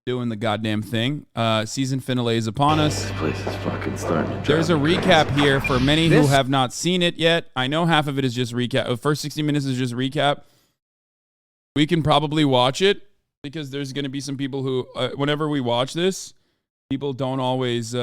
doing the goddamn thing. Season finale is upon us. This place is fucking starting to There's a recap here for many who have not seen it yet. I know half of it is just recap. The first 60 minutes is just recap. We can probably watch it because there's going to be some people who, whenever we watch this, people don't always.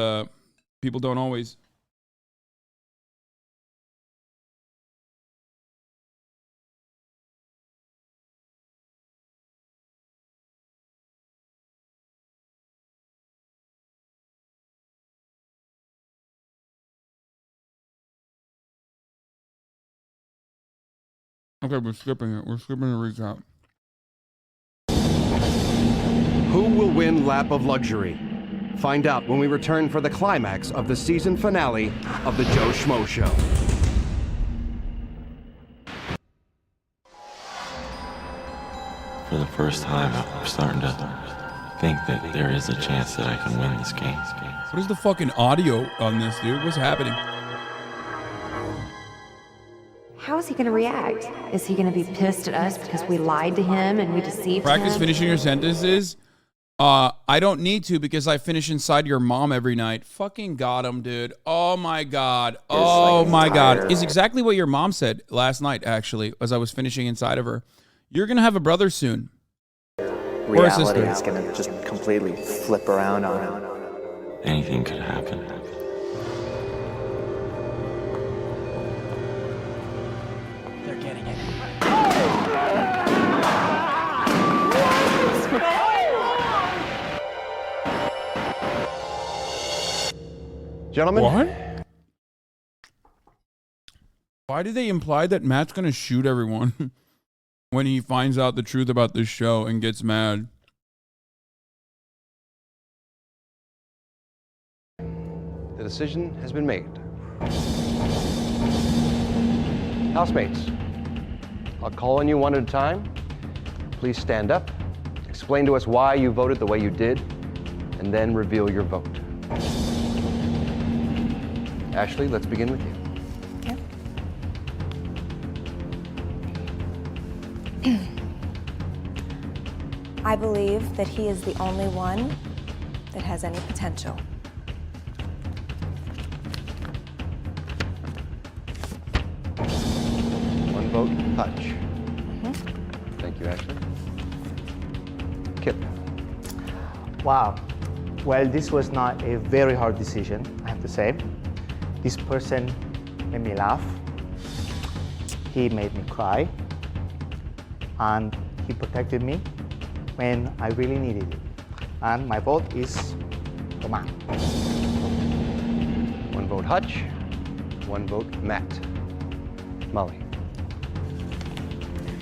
Okay, we're skipping it. We're skipping the recap. Who will win Lap of Luxury? Find out when we return for the climax of the season finale of the Joe Schmo Show. For the first time, I'm starting to think that there is a chance that I can win this game. What is the fucking audio on this, dude? What's happening? How is he going to react? Is he going to be pissed at us because we lied to him and we deceived Practice him? finishing your sentences. I don't need to because I finish inside your mom every night. Fucking got him, dude. Oh my god. Oh my god. Is exactly what your mom said last night, actually, as I was finishing inside of her. You're gonna have a brother soon. Reality is gonna just completely flip around on him. Anything could happen. They're getting it. Gentlemen? What? Why do they imply that Matt's gonna shoot everyone when he finds out the truth about this show and gets mad? The decision has been made. Housemates, I'll call on you one at a time. Please stand up, explain to us why you voted the way you did, and then reveal your vote. Ashley, let's begin with you. I believe that he is the only one that has any potential. One vote, Hutch. Thank you, Ashley. Kip. Wow. Well, this was not a very hard decision, I have to say. This person made me laugh. He made me cry. And he protected me when I really needed it. And my vote is for Matt. One vote, Hutch. One vote, Matt. Molly.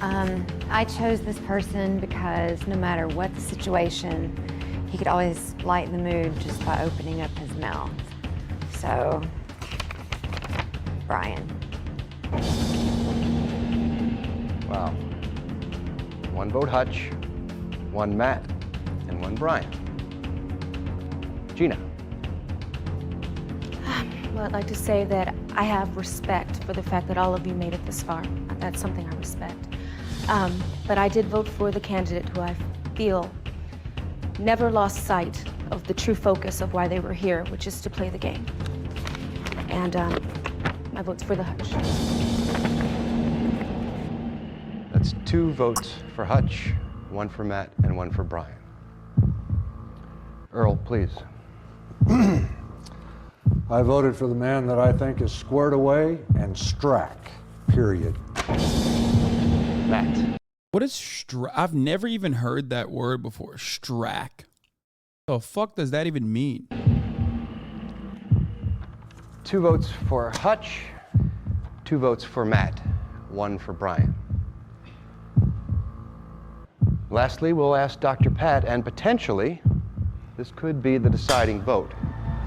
I chose this person because no matter what the situation, he could always lighten the mood just by opening up his mouth. So, Brian. Wow. One vote, Hutch. One, Matt. And one, Brian. Gina. Well, I'd like to say that I have respect for the fact that all of you made it this far. That's something I respect. But I did vote for the candidate who I feel never lost sight of the true focus of why they were here, which is to play the game. And my vote's for the Hutch. That's 2 votes for Hutch, 1 for Matt, and 1 for Brian. Earl, please. I voted for the man that I think is squared away and strack, period. Matt. What is strack? I've never even heard that word before. Strack. The fuck does that even mean? 2 votes for Hutch, 2 votes for Matt, 1 for Brian. Lastly, we'll ask Dr. Pat, and potentially, this could be the deciding vote,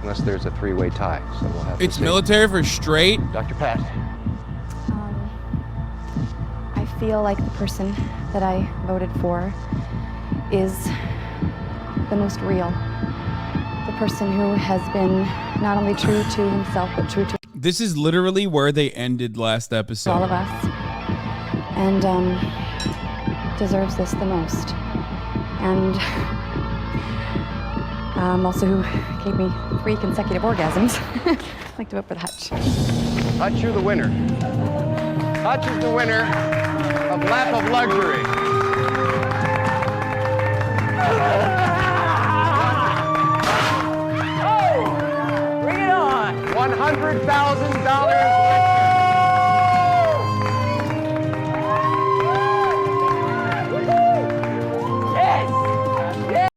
unless there's a 3-way tie. So we'll have. It's military for straight. Dr. Pat. I feel like the person that I voted for is the most real. The person who has been not only true to himself, but true to This is literally where they ended last episode. all of us. And deserves this the most. And Also who gave me 3 consecutive orgasms. I'd like to vote for the Hutch. Hutch, you're the winner. Hutch is the winner of Lap of Luxury. Oh! Bring it on! $100,000.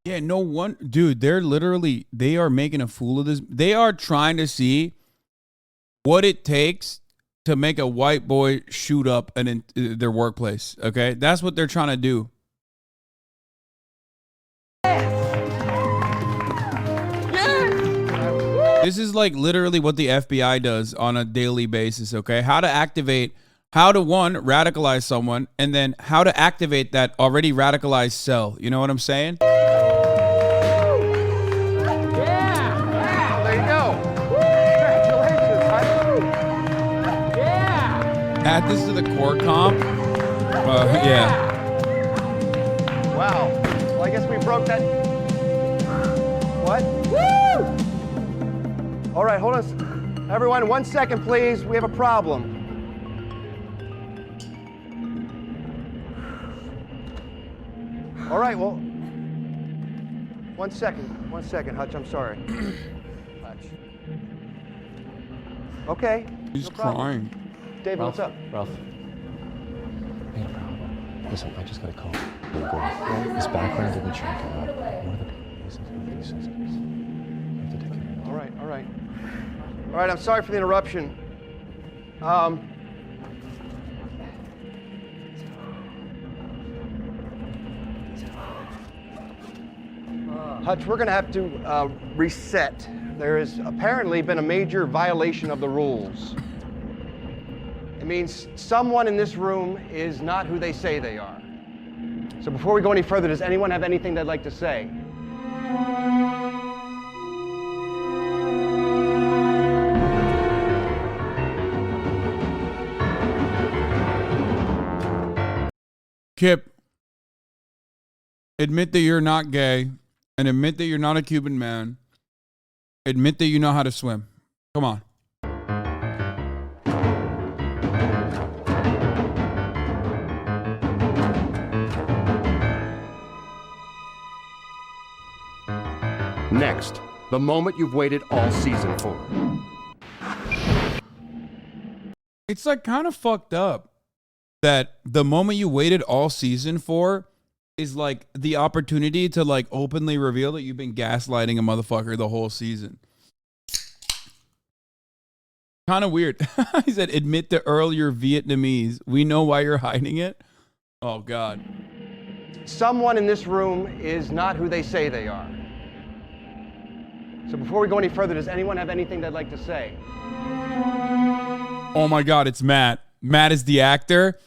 Yeah, no one, dude, they are making a fool of this. They are trying to see what it takes to make a white boy shoot up their workplace. Okay, that's what they're trying to do. This is like literally what the FBI does on a daily basis. Okay, how to one, radicalize someone, and then how to activate that already radicalized cell. You know what I'm saying? Add this to the core comp. Yeah. Wow. Well, I guess we broke that. What? Woo! All right, hold on. Everyone, 1 second, please. We have a problem. All right, well. 1 second. 1 second, Hutch. I'm sorry. Hutch. Okay. He's no problem. crying. David, Ralph, what's up? Ralph. I ain't a problem. Listen, I just got a call. This background didn't check out. One of the reasons for these systems. You have to take care of it. All right, all right. All right, I'm sorry for the interruption. Hutch, we're going to have to reset. There has apparently been a major violation of the rules. It means someone in this room is not who they say they are. So before we go any further, does anyone have anything they'd like to say? Kip, admit that you're not gay and admit that you're not a Cuban man. Admit that you know how to swim. Come on. Next, the moment you've waited all season for. It's like kind of fucked up that the moment you waited all season for is like the opportunity to like openly reveal that you've been gaslighting a motherfucker the whole season. Kind of weird. He said, admit to Earl you're Vietnamese. We know why you're hiding it. Oh, God. Someone in this room is not who they say they are. So before we go any further, does anyone have anything they'd like to say? Oh my God, it's Matt. Matt is the actor,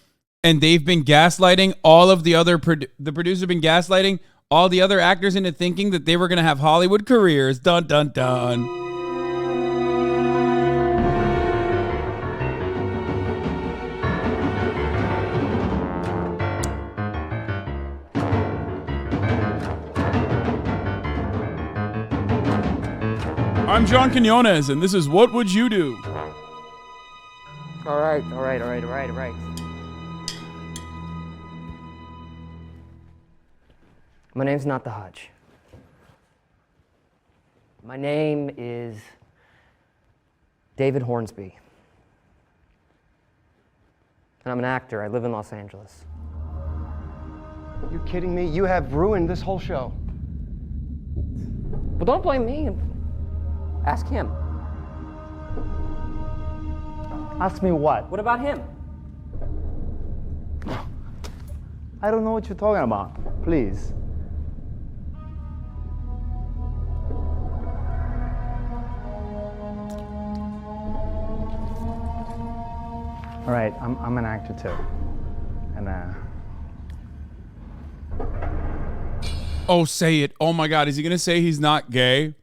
and they've been gaslighting all of the other, the producer been gaslighting all the other actors into thinking that they were going to have Hollywood careers. Dun, dun, dun. I'm John Quinones, and this is What Would You Do? All right. My name's not the Hutch. My name is David Hornsby. And I'm an actor. I live in Los Angeles. Are you kidding me? You have ruined this whole show. Well, don't blame me. Ask him. Ask me what? What about him? I don't know what you're talking about. Please. All right, I'm an actor too. And Oh, say it. Oh my God, is he going to say he's not gay?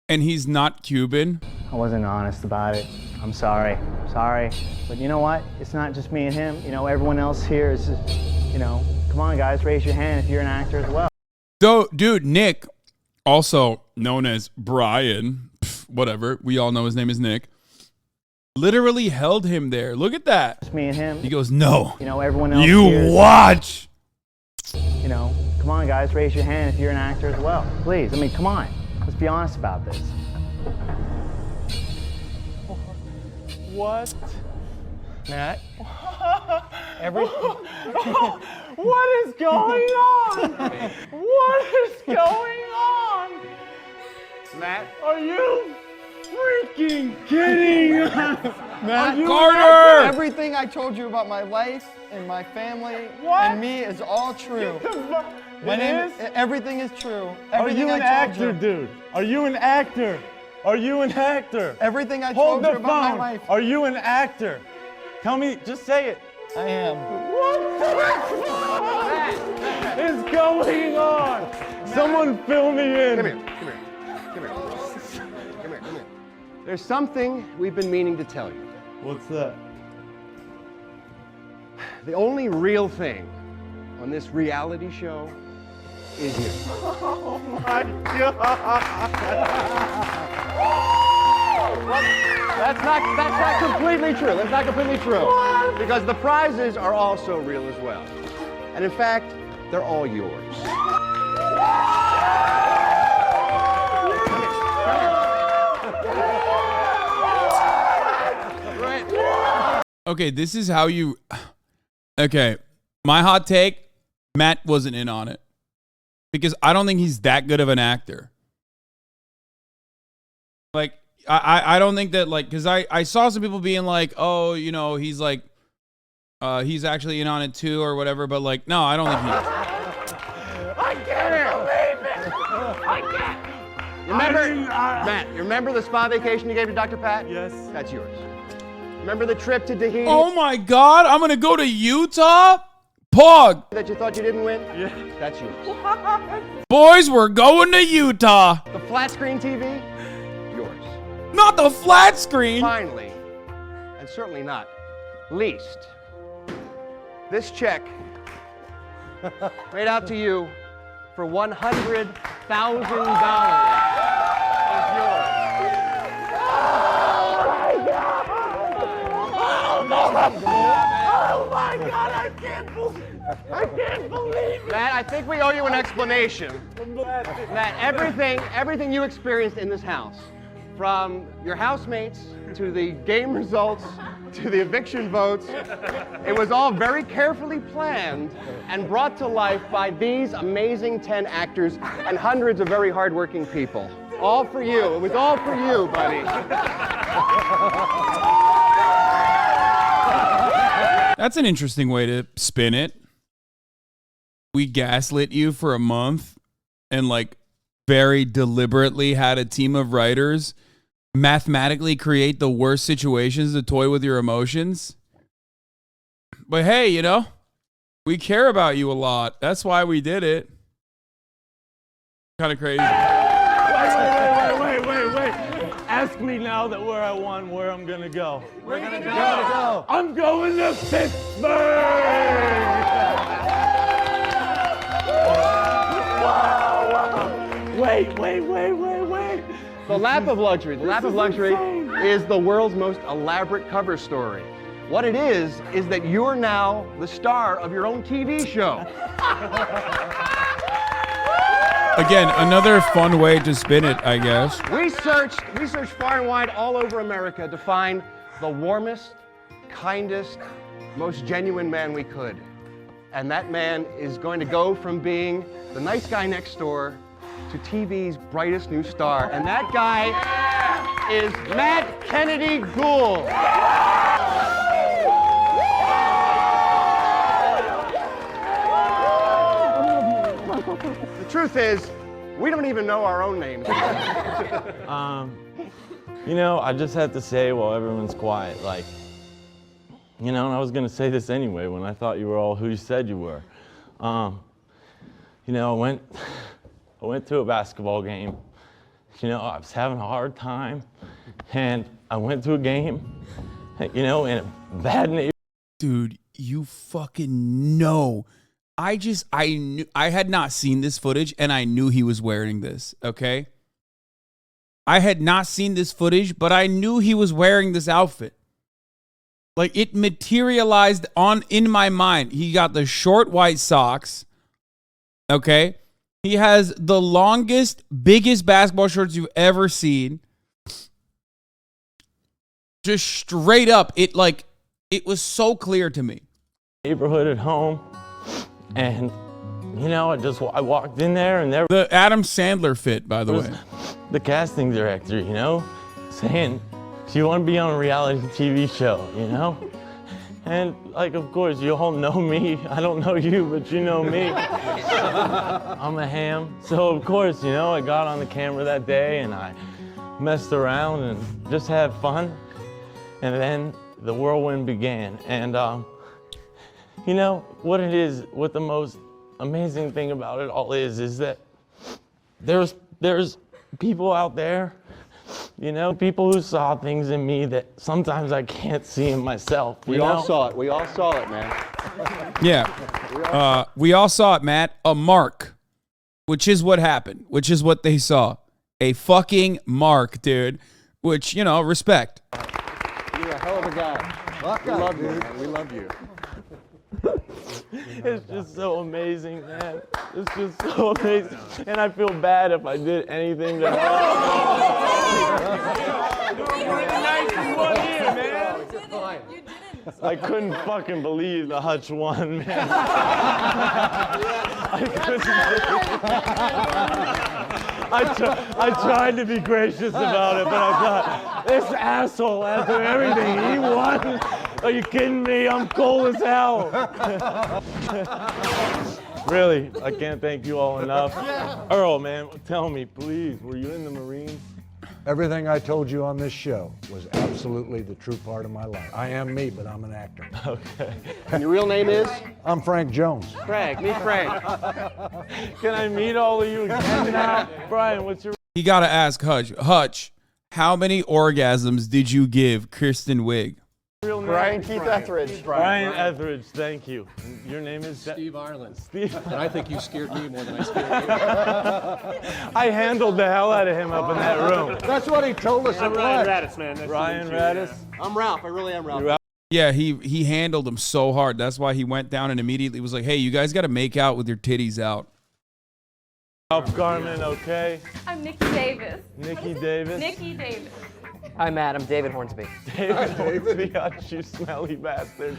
And he's not Cuban? I wasn't honest about it. I'm sorry. Sorry. But you know what? It's not just me and him. You know, everyone else here is just, you know, come on, guys, raise your hand if you're an actor as well. So, dude, Nick, also, known as Brian, whatever, we all know his name is Nick, literally held him there. Look at that. Just me and him. He goes, no. You know, everyone else You here is- watch. You know, come on, guys, raise your hand if you're an actor as well. Please, I mean, come on. Let's be honest about this. What? Matt? What is going on? What is going on? Matt? Are you freaking kidding us? Matt, Carter! everything I told you about my life and my family What? and me is all true. My It name is? Everything is true. Are Everything you an I told actor, you. dude? Are you an actor? Are you an actor? Everything I Hold told you the about my phone. life. Are you an actor? Tell me, just say it. I am. What the is going on? Someone fill me in. Come here. There's something we've been meaning to tell you. What's that? The only real thing on this reality show is you. Oh my God! That's not completely true. That's not completely true. What? Because the prizes are also real as well. And in fact, they're all yours. Okay, this is how you... Okay, my hot take, Matt wasn't in on it. Because I don't think he's that good of an actor. Like, I don't think that, like, because I saw some people being like, oh, you know, he's like, he's actually in on it too or whatever, but like, no, I don't think he is. I can't believe it! I can't! Remember, Matt, you remember the spa vacation you gave to Dr. Pat? Yes. That's yours. Remember the trip to Tahiti? Oh my God, I'm going to go to Utah? Pog. That you thought you didn't win? Yeah. That's yours. Boys, we're going to Utah. The flat screen TV? Yours. Not the flat screen. Finally, and certainly not least, this check made out to you for $100,000 is yours. Oh my God! I can't believe it! Matt, I think we owe you an explanation. Matt, everything you experienced in this house, from your housemates to the game results to the eviction votes, it was all very carefully planned and brought to life by these amazing 10 actors and hundreds of very hardworking people. All for you. It was all for you, buddy. That's an interesting way to spin it. We gaslit you for a month and like very deliberately had a team of writers mathematically create the worst situations to toy with your emotions. But hey, you know, we care about you a lot. That's why we did it. Kind of crazy. Wait. Ask me now that where I won, where I'm gonna go. We're gonna go. I'm going to Pittsburgh! Wait. The Lap of Luxury. The Lap of Luxury is the world's most elaborate cover story. What it is that you're now the star of your own TV show. Again, another fun way to spin it, I guess. We searched far and wide all over America to find the warmest, kindest, most genuine man we could. And that man is going to go from being the nice guy next door to TV's brightest new star. And that guy is Matt Kennedy Gould. The truth is, we don't even know our own names. You know, I just have to say while everyone's quiet, like, you know, and I was gonna say this anyway when I thought you were all who you said you were. You know, I went to a basketball game. You know, I was having a hard time, and I went to a game, you know, in a bad neighborhood. Dude, you fucking know. I knew, I had not seen this footage and I knew he was wearing this, okay? I had not seen this footage, but I knew he was wearing this outfit. Like, it materialized in my mind. He got the short white socks. Okay. He has the longest, biggest basketball shorts you've ever seen. Just straight up, it was so clear to me. Neighborhood at home, and you know, I walked in there, and there the Adam Sandler fit, by the way. The casting director, you know, saying, "Do you want to be on a reality TV show?" You know, and like, of course, you all know me. I don't know you, but you know me. I'm a ham, so of course, you know, I got on the camera that day, and I messed around and just had fun, and then the whirlwind began, and you know what it is, what the most amazing thing about it all is that there's people out there, you know, people who saw things in me that sometimes I can't see in myself. We all saw it. We all saw it, man. Yeah. We all saw it, Matt. A mark, which is what happened, which is what they saw. A fucking mark, dude. Which, you know, respect. You're a hell of a guy. We love you, man. We love you. It's just so amazing, man. It's just so amazing. And I feel bad if I did anything to I couldn't fucking believe the Hutch won, man. I tried to be gracious about it, but I thought, this asshole, after everything, he won? Are you kidding me? I'm cold as hell. Really, I can't thank you all enough. Earl, man, tell me, please, were you in the Marines? Everything I told you on this show was absolutely the true part of my life. I am me, but I'm an actor. Okay. And your real name is? I'm Frank Jones. Frank, meet Frank. Can I meet all of you again now? Brian, what's your... You gotta ask Hutch, how many orgasms did you give Kristen Wiig? Real name? Brian Keith Etheridge. Brian Etheridge, thank you. Your name is? Steve Ireland. Steve. And I think you scared me more than I scared you. I handled the hell out of him up in that room. That's what he told us. I'm Ryan Radis, man. Nice Ryan Radis. I'm Ralph. I really am Ralph. Yeah, he handled him so hard. That's why he went down and immediately was like, hey, you guys got to make out with your titties out. Ralph Garman, okay. I'm Nikki Davis. Nikki Davis. Nikki Davis. Hi, Matt. I'm David Hornsby. David Hornsby, you smelly bastard.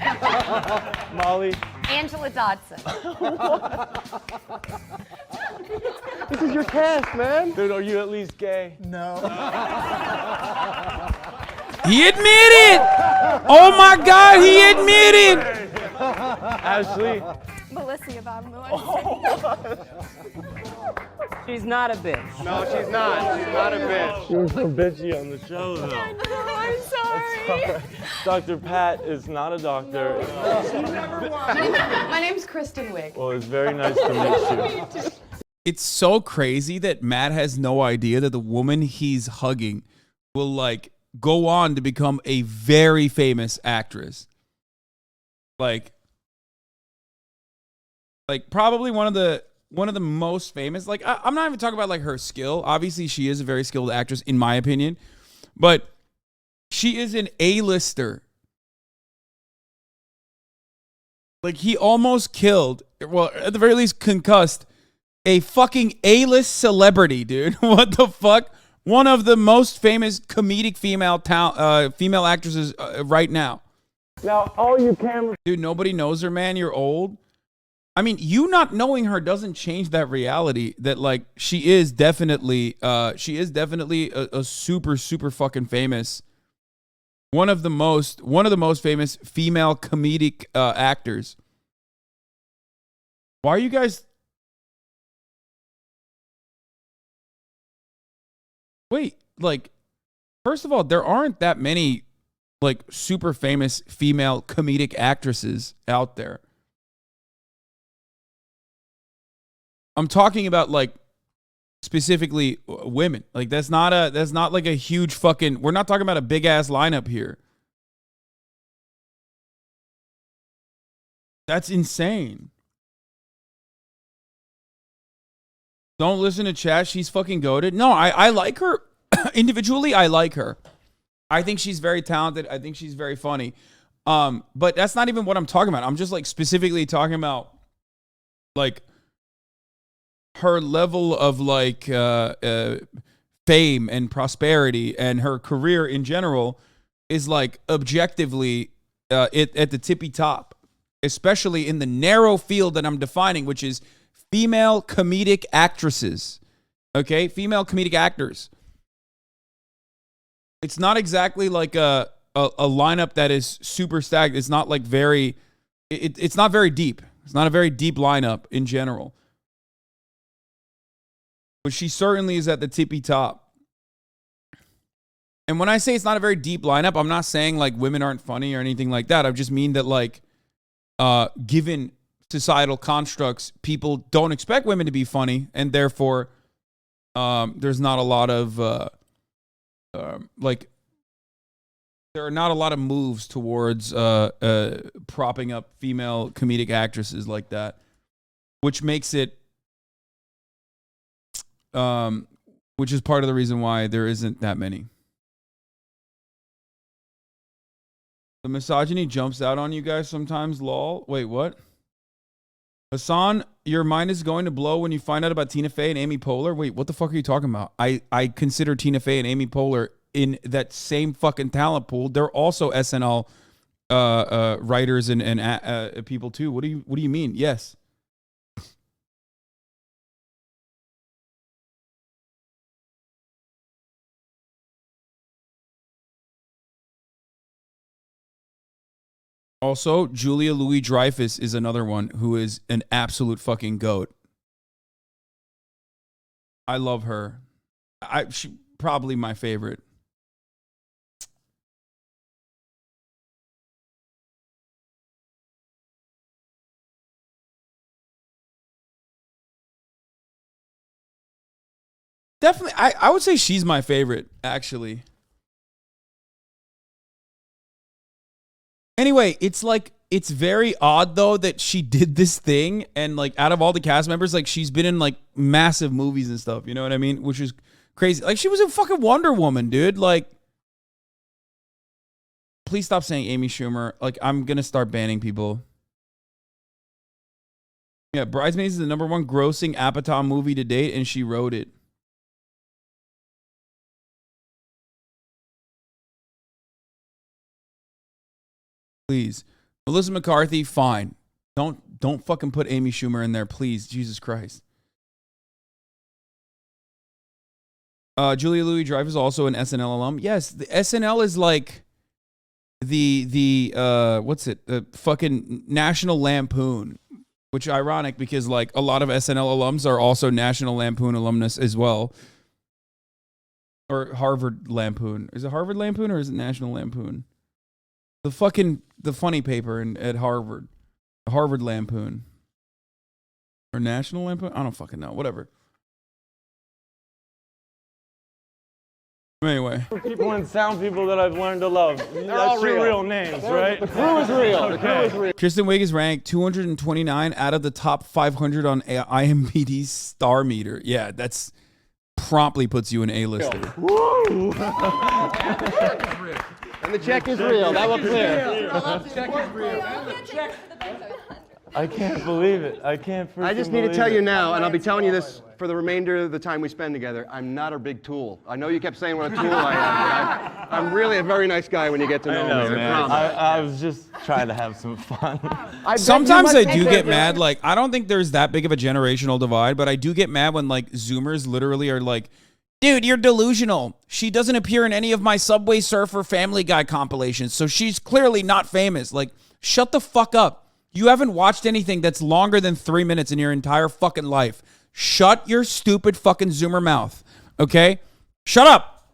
Molly. Angela Dodson. This is your cast, man. Dude, are you at least gay? No. He admitted! Oh my God, he admitted! Ashley. Melissa Yvonne. She's not a bitch. No, she's not. She's not a bitch. She was so bitchy on the show, though. I'm sorry. Dr. Pat is not a doctor. My name's Kristen Wiig. Well, it's very nice to meet you. It's so crazy that Matt has no idea that the woman he's hugging will, like, go on to become a very famous actress. Like probably one of the most famous. Like, I'm not even talking about like her skill. Obviously, she is a very skilled actress in my opinion, but she is an A-lister. Like, he almost killed, well, at the very least concussed, a fucking A-list celebrity, dude. What the fuck? One of the most famous comedic female actresses right now. Now, all you cameras... Dude, nobody knows her, man. You're old. I mean, you not knowing her doesn't change that reality that, like, she is definitely a super, super fucking famous. One of the most famous female comedic actors. Why are you guys... Wait, like, first of all, there aren't that many, like, super famous female comedic actresses out there. I'm talking about, like, specifically women. Like, that's not like a huge fucking, we're not talking about a big ass lineup here. That's insane. Don't listen to chat. She's fucking goated. No, I like her. individually, I like her. I think she's very talented. I think she's very funny. But that's not even what I'm talking about. I'm just like specifically talking about like her level of like fame and prosperity, and her career in general is like objectively at the tippy top, especially in the narrow field that I'm defining, which is female comedic actresses. Okay, female comedic actors. It's not exactly like a lineup that is super stacked. It's not like very, it's not very deep. It's not a very deep lineup in general. But she certainly is at the tippy top. And when I say it's not a very deep lineup, I'm not saying like women aren't funny or anything like that. I just mean that like, given societal constructs, people don't expect women to be funny, and therefore, there's not a lot of like, there are not a lot of moves towards propping up female comedic actresses like that, which makes it, which is part of the reason why there isn't that many. The misogyny jumps out on you guys sometimes, lol. Wait, what? Hasan, your mind is going to blow when you find out about Tina Fey and Amy Poehler. Wait, what the fuck are you talking about? I consider Tina Fey and Amy Poehler in that same fucking talent pool. They're also SNL writers and people too. What do you mean? Yes. Also, Julia Louis-Dreyfus is another one who is an absolute fucking goat. I love her. She probably my favorite. Definitely, I would say she's my favorite, actually. Anyway, it's like, it's very odd though that she did this thing, and like out of all the cast members, like she's been in like massive movies and stuff, you know what I mean? Which is crazy. Like she was in fucking Wonder Woman, dude. Like, please stop saying Amy Schumer. Like, I'm gonna start banning people. Yeah, Bridesmaids is the #1 grossing Apatow movie to date, and she wrote it. Please. Melissa McCarthy, fine. Don't fucking put Amy Schumer in there, please. Jesus Christ. Julia Louis-Dreyfus is also an SNL alum. Yes, the SNL is like the what's it? The fucking National Lampoon, which is ironic because like a lot of SNL alums are also National Lampoon alumnus as well. Or Harvard Lampoon. Is it Harvard Lampoon or is it National Lampoon? The funny paper at Harvard. Harvard Lampoon. Or National Lampoon? I don't fucking know. Whatever. Anyway. People and sound people that I've learned to love. That's your real names, right? The crew is real. The crew is real. Kristen Wiig is ranked 229 out of the top 500 on IMDb's star meter. Yeah, that's promptly puts you an A-lister. Woo! And the check is real. That was clear. The check is real. I can't believe it. I can't. I just need to tell you now, and I'll be telling you this for the remainder of the time we spend together. I'm not a big tool. I know you kept saying what a tool I am, but I'm really a very nice guy when you get to know me. Man. I was just trying to have some fun. Sometimes I do get mad. Like, I don't think there's that big of a generational divide, but I do get mad when like Zoomers literally are like, dude, you're delusional. She doesn't appear in any of my Subway Surfer Family Guy compilations, so she's clearly not famous. Like, shut the fuck up. You haven't watched anything that's longer than 3 minutes in your entire fucking life. Shut your stupid fucking Zoomer mouth, okay? Shut up.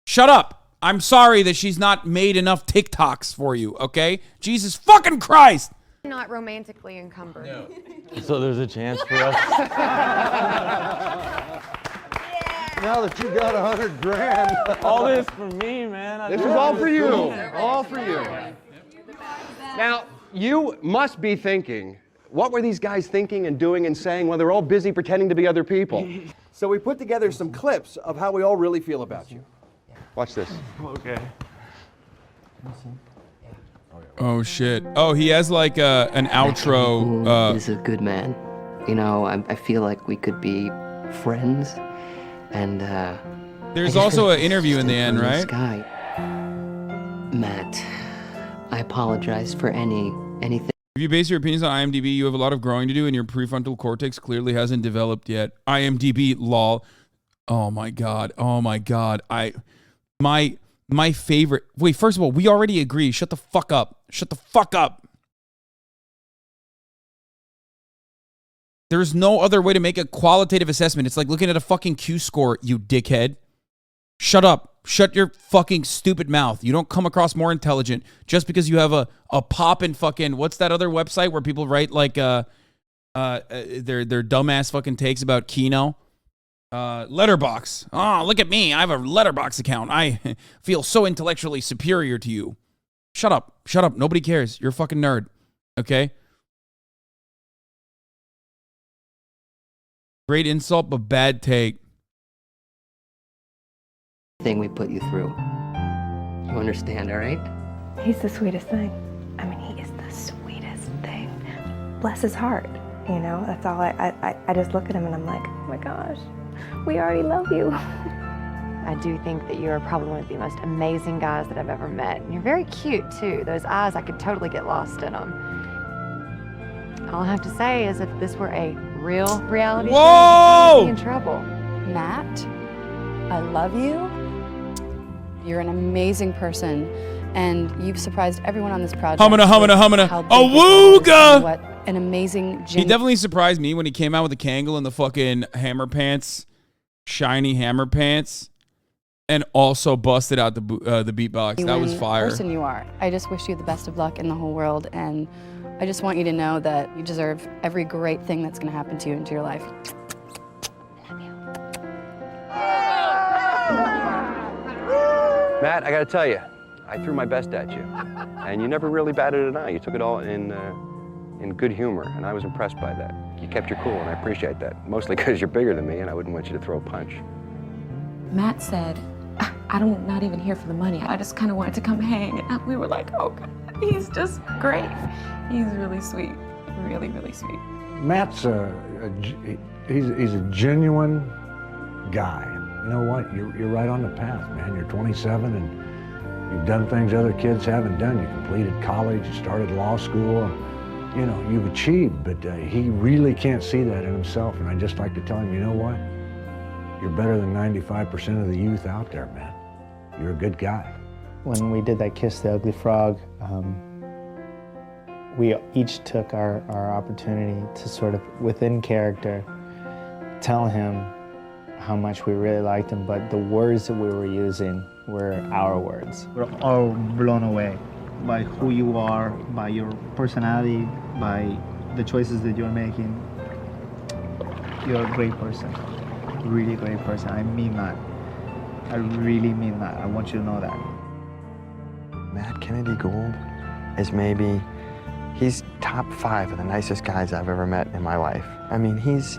Shut up. I'm sorry that she's not made enough TikToks for you, okay? Jesus fucking Christ. Not romantically encumbered. No. So there's a chance for us. Now that you got 100 grand. All this for me, man. This is all for you. All for you. Now, you must be thinking, what were these guys thinking and doing and saying? Well, they're all busy pretending to be other people. So we put together some clips of how we all really feel about you. Watch this. Okay. Oh shit. Oh, he has like an outro. He's a good man. You know, I feel like we could be friends. And there's also an interview in the end, right? Guy. Matt, I apologize for anything. If you base your opinions on IMDb, you have a lot of growing to do, and your prefrontal cortex clearly hasn't developed yet. IMDb, lol. Oh my god. Oh my god. My favorite. Wait, first of all, we already agree. Shut the fuck up. Shut the fuck up. There's no other way to make a qualitative assessment. It's like looking at a fucking Q score, you dickhead. Shut up. Shut your fucking stupid mouth. You don't come across more intelligent just because you have a pop in fucking, what's that other website where people write like their dumbass fucking takes about Kino? Letterbox. Oh, look at me. I have a Letterbox account. I feel so intellectually superior to you. Shut up. Shut up. Nobody cares. You're a fucking nerd. Okay? Great insult, but bad take. Thing we put you through. You understand, all right? He's the sweetest thing. I mean, he is the sweetest thing. Bless his heart, you know? That's all I just look at him and I'm like, oh my gosh, we already love you. I do think that you're probably one of the most amazing guys that I've ever met. And you're very cute, too. Those eyes, I could totally get lost in them. All I have to say is if this were a real reality show, I'd be in trouble. Matt, I love you. You're an amazing person, and you've surprised everyone on this project. Humana. Awooga! What an amazing. He definitely surprised me when he came out with the Kangol and the fucking hammer pants, shiny hammer pants, and also busted out the beatbox. That was fire. Person you are. I just wish you the best of luck in the whole world, and I just want you to know that you deserve every great thing that's going to happen to you into your life. Matt, I gotta tell you, I threw my best at you, and you never really batted an eye. You took it all in good humor, and I was impressed by that. You kept your cool, and I appreciate that, mostly because you're bigger than me, and I wouldn't want you to throw a punch. Matt said, I'm not even here for the money. I just kind of wanted to come hang. And we were like, oh, God, he's just great. He's really sweet, really, really sweet. Matt's he's a genuine guy. You know what? You're right on the path, man. You're 27 and you've done things other kids haven't done. You completed college, you started law school, and, you know, you've achieved, but he really can't see that in himself. And I'd just like to tell him, you know what? You're better than 95% of the youth out there, man. You're a good guy. When we did that Kiss the Ugly Frog, we each took our opportunity to sort of, within character, tell him how much we really liked him, but the words that we were using were our words. We're all blown away by who you are, by your personality, by the choices that you're making. You're a great person, really great person. I mean that. I really mean that. I want you to know that. Matt Kennedy Gould is he's top 5 of the nicest guys I've ever met in my life. I mean, he's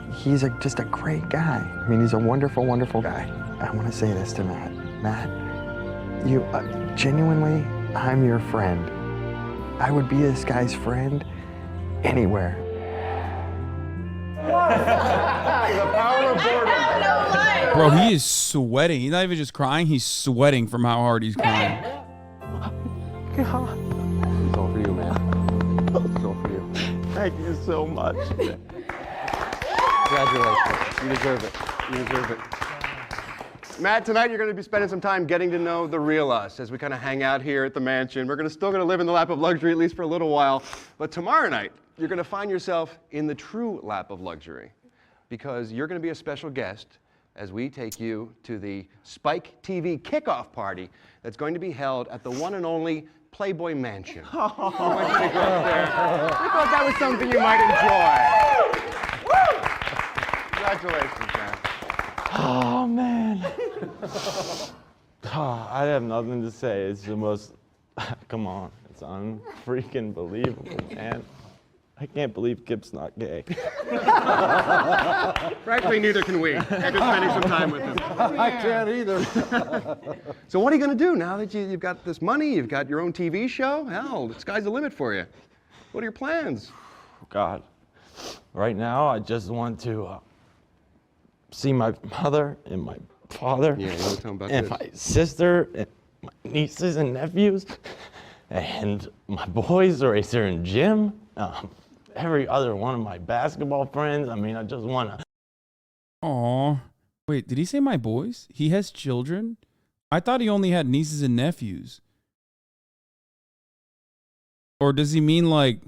just a great guy. I mean, he's a wonderful, wonderful guy. I want to say this to Matt. Matt, you, genuinely, I'm your friend. I would be this guy's friend anywhere. The power of boredom. Bro, he is sweating. He's not even just crying. He's sweating from how hard he's crying. It's all for you, man. It's all for you. Thank you so much. Congratulations. You deserve it. You deserve it. Matt, tonight you're going to be spending some time getting to know the real us as we kind of hang out here at the mansion. We're still going to live in the lap of luxury, at least for a little while. But tomorrow night, you're going to find yourself in the true lap of luxury because you're going to be a special guest as we take you to the Spike TV kickoff party that's going to be held at the one and only Playboy Mansion. We want you to go up there. We thought that was something you might enjoy. Congratulations, man. Oh, man. I have nothing to say. It's the most, come on, it's unfreaking believable, man. I can't believe Kip's not gay. Frankly, neither can we. After spending some time with him. I can't either. So what are you going to do now that you've got this money, you've got your own TV show? Hell, the sky's the limit for you. What are your plans? God, right now I just want to see my mother and my father Yeah, you want to tell them about and this. my sister and my nieces and nephews and my boys Racer and Jim, every other one of my basketball friends. I mean, I just want to. Aw. Wait, did he say my boys? He has children? I thought he only had nieces and nephews. Or does he mean like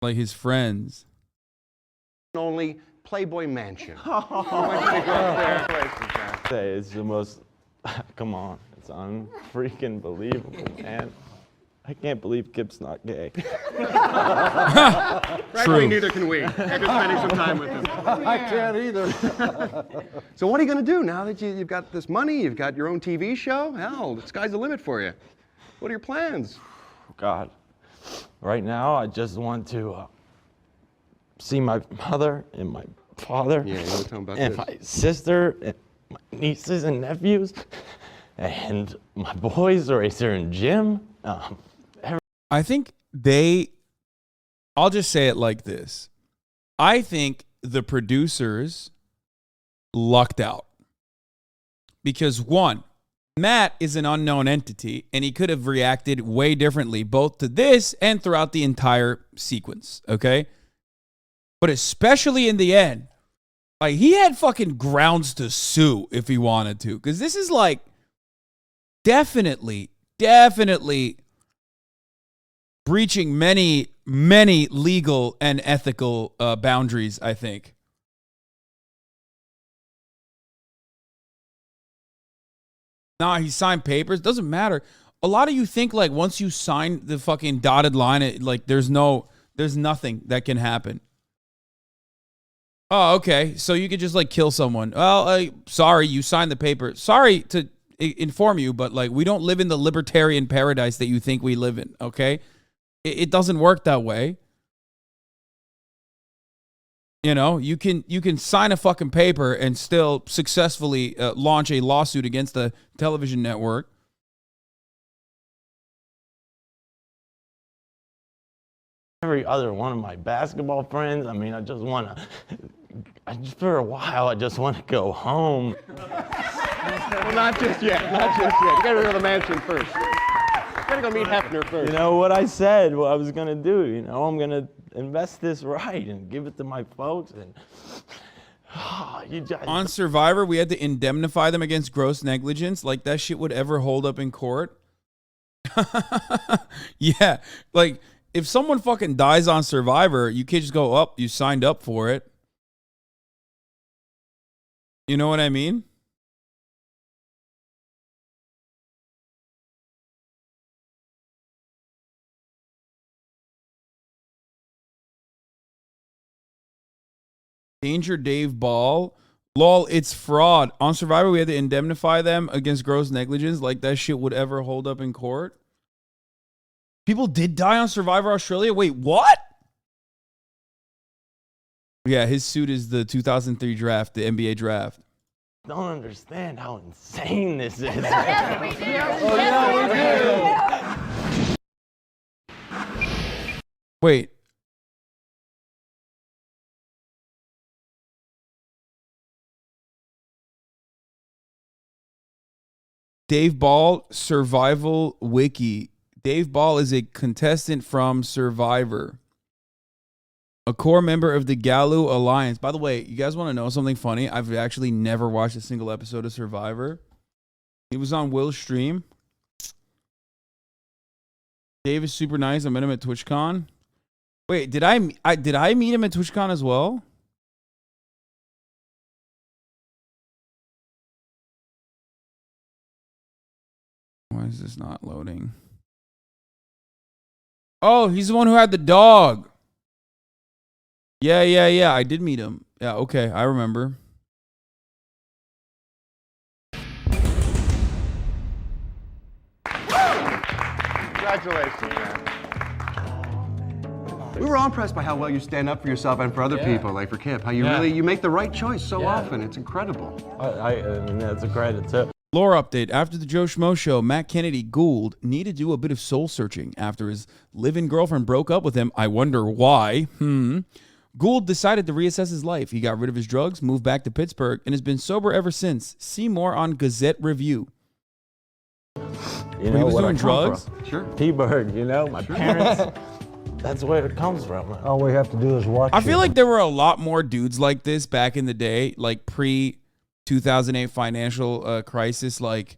his friends? Only Playboy Mansion. Say it's the most. Come on, it's unfreaking believable, man. I can't believe Kip's not gay. Frankly, neither can we. After spending some time with him. I can't either. So what are you going to do now that you've got this money, you've got your own TV show? Hell, the sky's the limit for you. What are your plans? God, right now I just want to see my mother and my father Yeah, you want to tell them about and this. my sister and my nieces and nephews and my boys Racer and Jim. I think I'll just say it like this. I think the producers lucked out. Because one, Matt is an unknown entity, and he could have reacted way differently, both to this and throughout the entire sequence, okay? But especially in the end, like, he had fucking grounds to sue if he wanted to. Because this is like definitely breaching many legal and ethical boundaries, I think. Nah, he signed papers. Doesn't matter. A lot of you think like once you sign the fucking dotted line, there's nothing that can happen. Oh, okay. So you could just like kill someone. Well, sorry, you signed the paper. Sorry to inform you, but like we don't live in the libertarian paradise that you think we live in, okay? It doesn't work that way. You know, you can sign a fucking paper and still successfully launch a lawsuit against the television network. Every other one of my basketball friends. I mean, I just want to. For a while, I just want to go home. Well, not just yet. Not just yet. You got to go to the mansion first. You got to go meet Hefner first. You know what I said, what I was going to do. You know, I'm going to invest this right and give it to my folks. And you just... On Survivor, we had to indemnify them against gross negligence. Like that shit would ever hold up in court. Yeah. Like if someone fucking dies on Survivor, you can't just go up. You signed up for it. You know what I mean? Danger Dave Ball. Lol, it's fraud. On Survivor, we had to indemnify them against gross negligence. Like that shit would ever hold up in court. People did die on Survivor Australia? Wait, what? Yeah, his suit is the 2003 draft, the NBA draft. Don't understand how insane this is. Yes, we do. Oh, yeah, we do. Wait. Dave Ball, Survival Wiki. Dave Ball is a contestant from Survivor. A core member of the Galu Alliance. By the way, you guys want to know something funny? I've actually never watched a single episode of Survivor. He was on Will's stream. Dave is super nice. I met him at TwitchCon. Wait, did I meet him at TwitchCon as well? Why is this not loading? Oh, he's the one who had the dog. Yeah. I did meet him. Yeah, okay. I remember. Congratulations, man. We were all impressed by how well you stand up for yourself and for other people, like for Kip. How you really, you make the right choice so often. It's incredible. I mean, that's a credit too. Lore update. After the Joe Schmo Show, Matt Kennedy Gould needed to do a bit of soul searching after his live-in girlfriend broke up with him. I wonder why. Gould decided to reassess his life. He got rid of his drugs, moved back to Pittsburgh, and has been sober ever since. See more on Gazette Review. You know he was what doing I come drugs? from. Sure. P-Bird, you know, my parents. That's where it comes from. All we have to do is watch. I feel like there were a lot more dudes like this back in the day, like pre-2008 financial crisis, like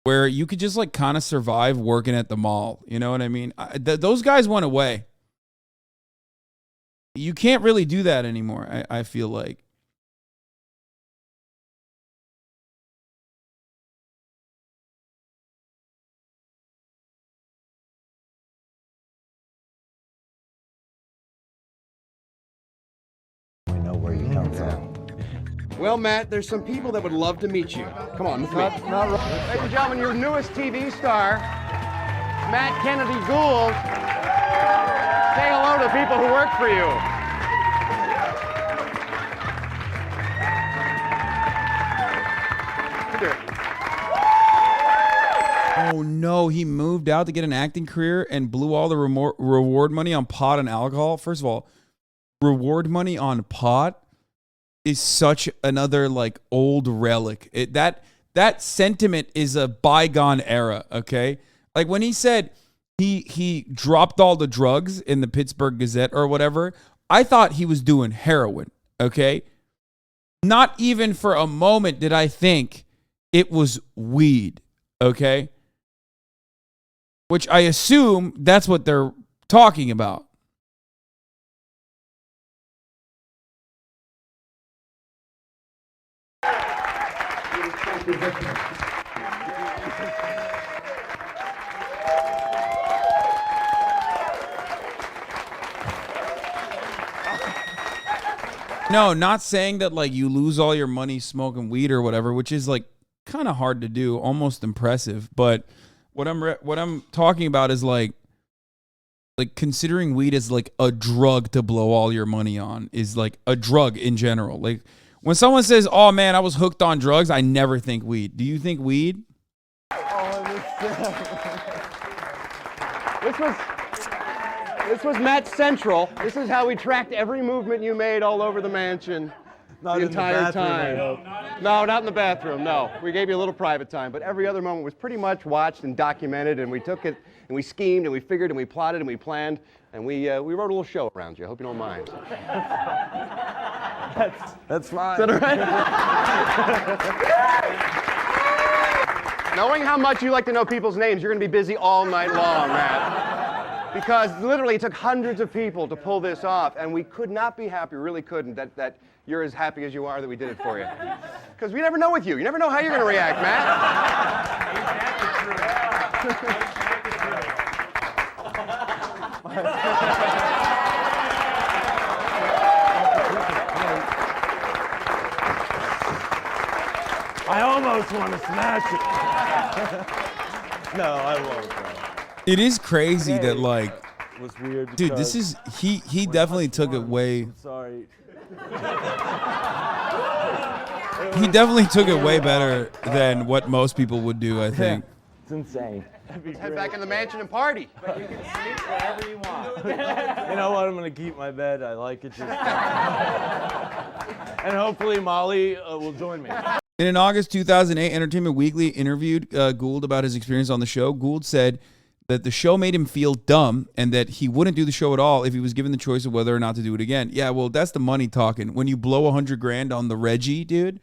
where you could just like kind of survive working at the mall. You know what I mean? Those guys went away. You can't really do that anymore, I feel like. We know where you come from. Well, Matt, there's some people that would love to meet you. Come on, with me. Ladies and gentlemen, your newest TV star, Matt Kennedy Gould. Say hello to people who work for you. Oh no, he moved out to get an acting career and blew all the reward money on pot and alcohol. First of all, reward money on pot is such another like old relic. That sentiment is a bygone era, okay? Like when he said he dropped all the drugs in the Pittsburgh Gazette or whatever, I thought he was doing heroin, okay? Not even for a moment did I think it was weed, okay? Which I assume that's what they're talking about. No, not saying that like you lose all your money smoking weed or whatever, which is like kind of hard to do, almost impressive. But what I'm talking about is like considering weed as like a drug to blow all your money on is like a drug in general. Like when someone says, "Oh man, I was hooked on drugs," I never think weed. Do you think weed? This was Matt Central. This is how we tracked every movement you made all over the mansion the entire time. No, not in the bathroom, no. We gave you a little private time, but every other moment was pretty much watched and documented, and we took it, and we schemed, and we figured, and we plotted, and we planned, and we wrote a little show around you. I hope you don't mind. That's fine. Is that all right? Knowing how much you like to know people's names, you're going to be busy all night long, Matt. Because literally it took hundreds of people to pull this off, and we could not be happy, really couldn't, that you're as happy as you are that we did it for you. Because we never know with you. You never know how you're going to react, Matt. I almost want to smash it. No, I won't. It is crazy that like was weird. Dude, this is he definitely took it way. Sorry. He definitely took it way better than what most people would do, I think. It's insane. Head back in the mansion and party. But you can sleep wherever you want. You know what? I'm gonna keep my bed. I like it. And hopefully Molly will join me. In an August 2008 Entertainment Weekly interviewed Gould about his experience on the show, Gould said that the show made him feel dumb and that he wouldn't do the show at all if he was given the choice of whether or not to do it again. Yeah, well, that's the money talking. When you blow $100,000 on the Reggie, dude,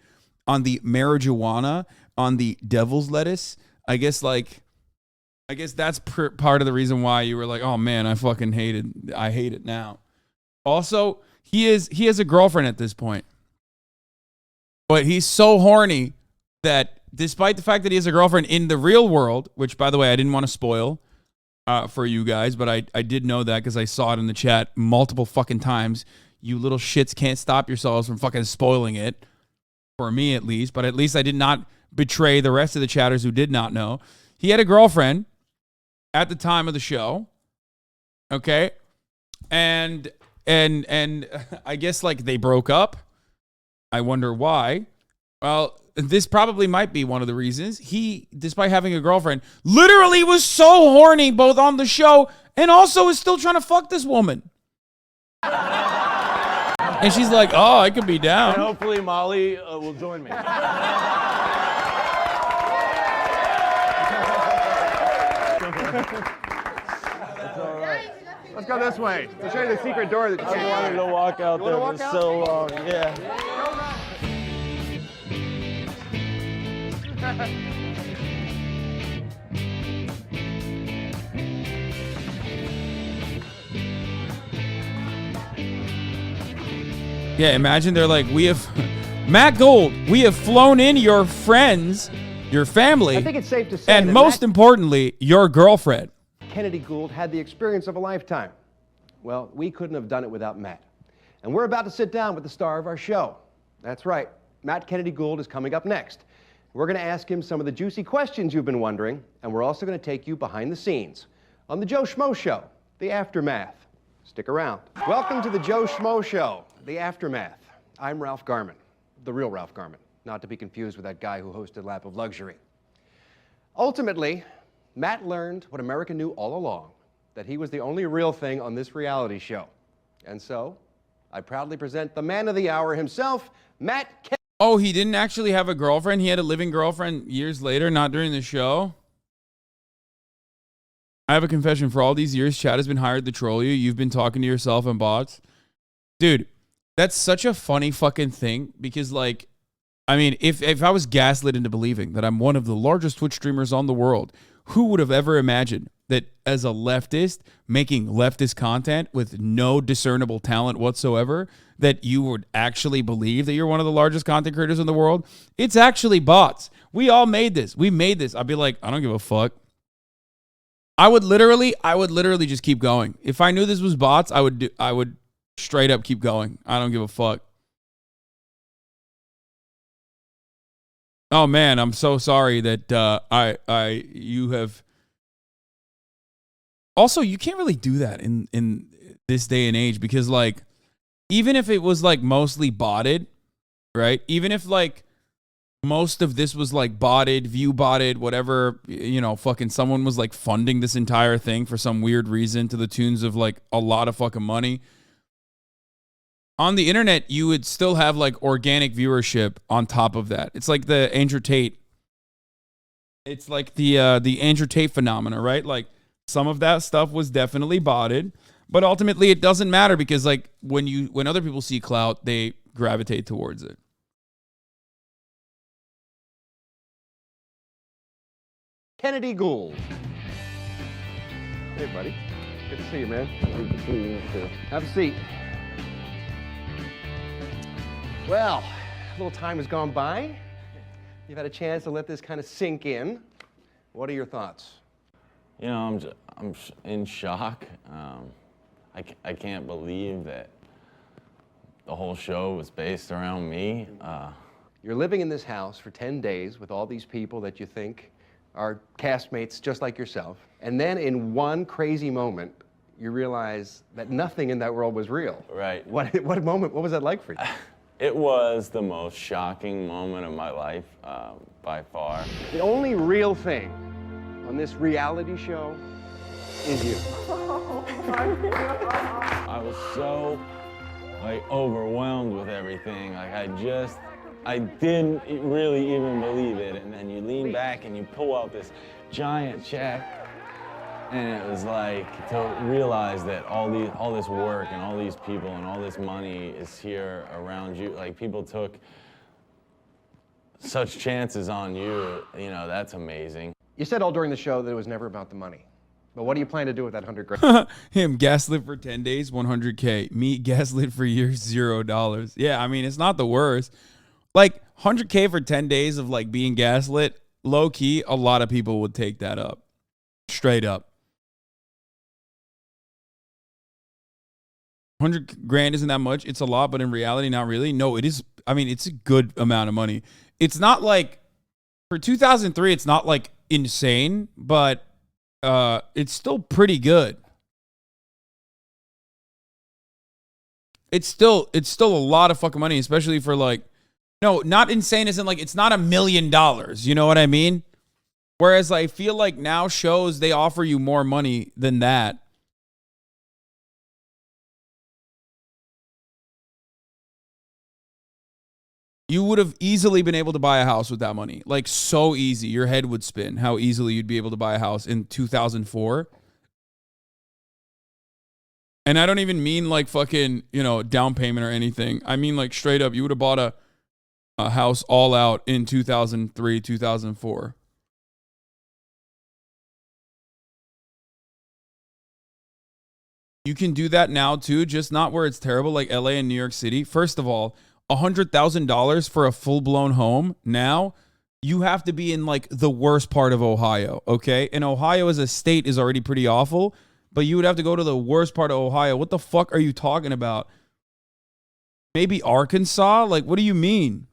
on the marijuana, on the devil's lettuce, I guess that's part of the reason why you were like, oh man, I hate it now. Also, he has a girlfriend at this point. But he's so horny that despite the fact that he has a girlfriend in the real world, which by the way, I didn't want to spoil for you guys, but I did know that because I saw it in the chat multiple fucking times. You little shits can't stop yourselves from fucking spoiling it. For me at least, but at least I did not betray the rest of the chatters who did not know. He had a girlfriend at the time of the show, okay, And I guess like they broke up. I wonder why. Well, this probably might be one of the reasons. He, despite having a girlfriend, literally was so horny both on the show and also is still trying to fuck this woman. And she's like, oh, I could be down. And hopefully Molly will join me. Let's go this way. I'll show you the secret door that you I wanted to walk out there for so long. Yeah. Yeah, imagine they're like, we have, Matt Gold, we have flown in your friends, your family, I think it's safe to say and that most importantly, your girlfriend. Kennedy Gould had the experience of a lifetime. Well, we couldn't have done it without Matt. And we're about to sit down with the star of our show. That's right, Matt Kennedy Gould is coming up next. We're going to ask him some of the juicy questions you've been wondering, and we're also going to take you behind the scenes on the Joe Schmo Show, The Aftermath. Stick around. Welcome to the Joe Schmo Show, The Aftermath. I'm Ralph Garman, the real Ralph Garman, not to be confused with that guy who hosted Lap of Luxury. Ultimately, Matt learned what America knew all along, that he was the only real thing on this reality show. And so, I proudly present the man of the hour himself, Matt Kennedy. Oh, he didn't actually have a girlfriend? He had a living girlfriend years later, not during the show? I have a confession. For all these years, Chad has been hired to troll you. You've been talking to yourself and bots. Dude, that's such a funny fucking thing because, like, I mean, if I was gaslit into believing that I'm one of the largest Twitch streamers on the world, who would have ever imagined that as a leftist making leftist content with no discernible talent whatsoever, that you would actually believe that you're one of the largest content creators in the world? It's actually bots. We all made this. We made this. I'd be like, I don't give a fuck. I would literally just keep going. If I knew this was bots, I would straight up keep going. I don't give a fuck. Oh man, I'm so sorry that you have. Also, you can't really do that in this day and age because, like, even if it was like mostly botted, right? Even if like most of this was like botted, view botted, whatever, you know, fucking someone was like funding this entire thing for some weird reason to the tunes of like a lot of fucking money. On the internet, you would still have like organic viewership on top of that. It's like the Andrew Tate. It's like the Andrew Tate phenomena, right? Like some of that stuff was definitely botted, but ultimately it doesn't matter because like when other people see clout, they gravitate towards it. Kennedy Gould. Hey, buddy. Good to see you, man. Good to see you, too. Have a seat. Well, a little time has gone by. You've had a chance to let this kind of sink in. What are your thoughts? You know, I'm in shock. I can't believe that the whole show was based around me. You're living in this house for 10 days with all these people that you think are castmates just like yourself. And then in one crazy moment, you realize that nothing in that world was real. Right. What moment, what was that like for you? It was the most shocking moment of my life, by far. The only real thing on this reality show is you. I was so, like, overwhelmed with everything. Like, I didn't really even believe it. And then you lean back and you pull out this giant check. And it was like to realize that all this work and all these people and all this money is here around you. Like people took such chances on you, you know, that's amazing. You said all during the show that it was never about the money. But what do you plan to do with that $100,000? Him gaslit for 10 days, $100K. Me gaslit for years, $0. Yeah, I mean, it's not the worst. Like $100K for 10 days of like being gaslit, low key, a lot of people would take that up. Straight up. 100 grand isn't that much. It's a lot, but in reality, not really. No, it is. I mean, it's a good amount of money. It's not like for 2003, it's not like insane, but it's still pretty good. it's still a lot of fucking money, especially for like, no, not insane as in like, it's not $1 million. You know what I mean? Whereas I feel like now shows, they offer you more money than that. You would have easily been able to buy a house with that money. Like, so easy. Your head would spin how easily you'd be able to buy a house in 2004. And I don't even mean like fucking, you know, down payment or anything. I mean like straight up, you would have bought a house all out in 2003, 2004. You can do that now too, just not where it's terrible like LA and New York City. First of all, $100,000 for a full-blown home now, you have to be in like the worst part of Ohio, okay? And Ohio as a state is already pretty awful, but you would have to go to the worst part of Ohio. What the fuck are you talking about? Maybe Arkansas? Like, what do you mean?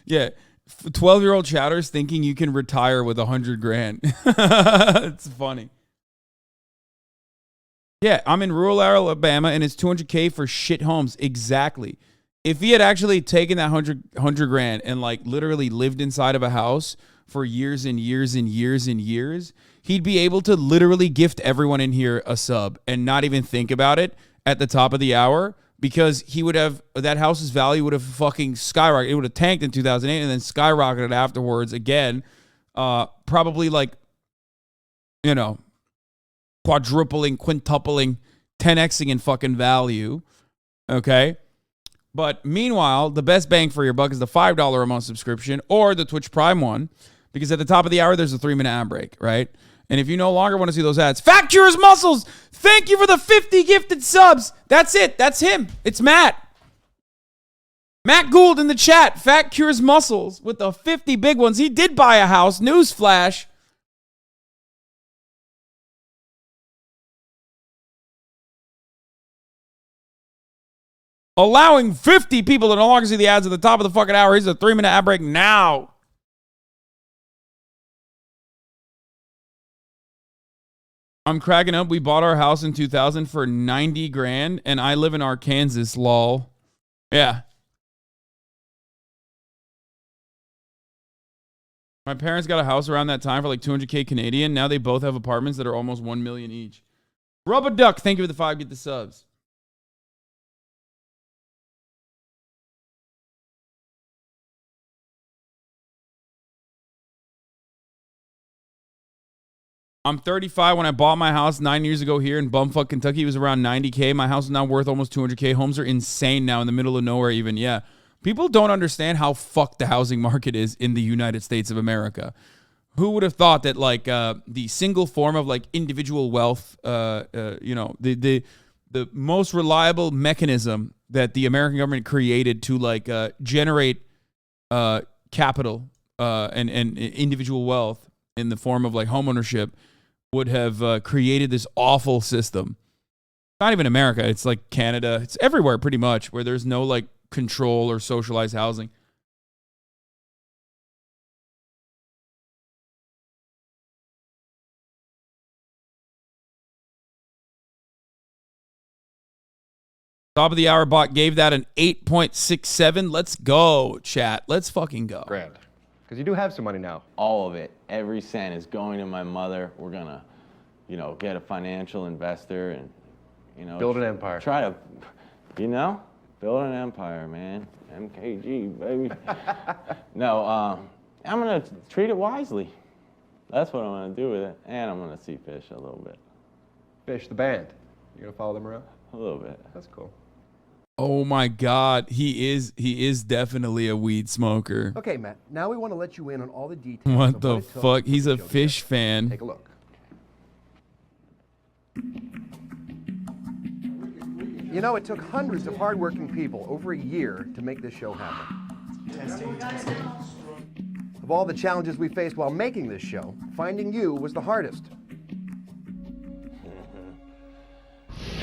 Yeah. 12-year-old chatters thinking you can retire with 100 grand. It's funny. Yeah, I'm in rural Alabama and it's 200K for shit homes. Exactly. If he had actually taken that 100 grand and like literally lived inside of a house for years and years and years and years, he'd be able to literally gift everyone in here a sub and not even think about it at the top of the hour. Because he would have, that house's value would have fucking skyrocketed. It would have tanked in 2008 and then skyrocketed afterwards again. Probably like, you know, quadrupling, quintupling, 10xing in fucking value. Okay. But meanwhile, the best bang for your buck is the $5 a month subscription or the Twitch Prime one. Because at the top of the hour, there's a 3-minute ad break, right? And if you no longer want to see those ads, Fat Cures Muscles, thank you for the 50 gifted subs. That's it. That's him. It's Matt. Matt Gould in the chat. Fat Cures Muscles with the 50 big ones. He did buy a house. Newsflash. Allowing 50 people to no longer see the ads at the top of the fucking hour. Here's a 3-minute ad break now. I'm cracking up. We bought our house in 2000 for 90 grand and I live in Arkansas, lol. Yeah. My parents got a house around that time for like 200K Canadian. Now they both have apartments that are almost 1 million each. Rub a duck. Thank you for the 5. Get the subs. I'm 35. When I bought my house 9 years ago here in bumfuck Kentucky, it was around 90K. My house is now worth almost 200K. Homes are insane now in the middle of nowhere even. Yeah. People don't understand how fucked the housing market is in the United States of America. Who would have thought that like the single form of like individual wealth, you know, the most reliable mechanism that the American government created to like generate capital and individual wealth in the form of like homeownership would have created this awful system. Not even America. It's like Canada. It's everywhere pretty much where there's no like control or socialized housing. Top of the hour bot gave that an 8.67. Let's go, chat. Let's fucking go. Grand. Because you do have some money now. All of it, every cent is going to my mother. We're gonna, you know, get a financial investor and, you know, build an empire. Try to, you know, build an empire, man. MKG, baby. No, I'm gonna treat it wisely. That's what I'm gonna do with it, and I'm gonna see Fish a little bit. Fish, the band. You're gonna follow them around? A little bit. That's cool. Oh my God, he is definitely a weed smoker. Okay, Matt. Now we want to let you in on all the details. What the fuck? He's a Fish fan. Take a look. You know, it took hundreds of hardworking people over a year to make this show happen. Testing. Of all the challenges we faced while making this show, finding you was the hardest.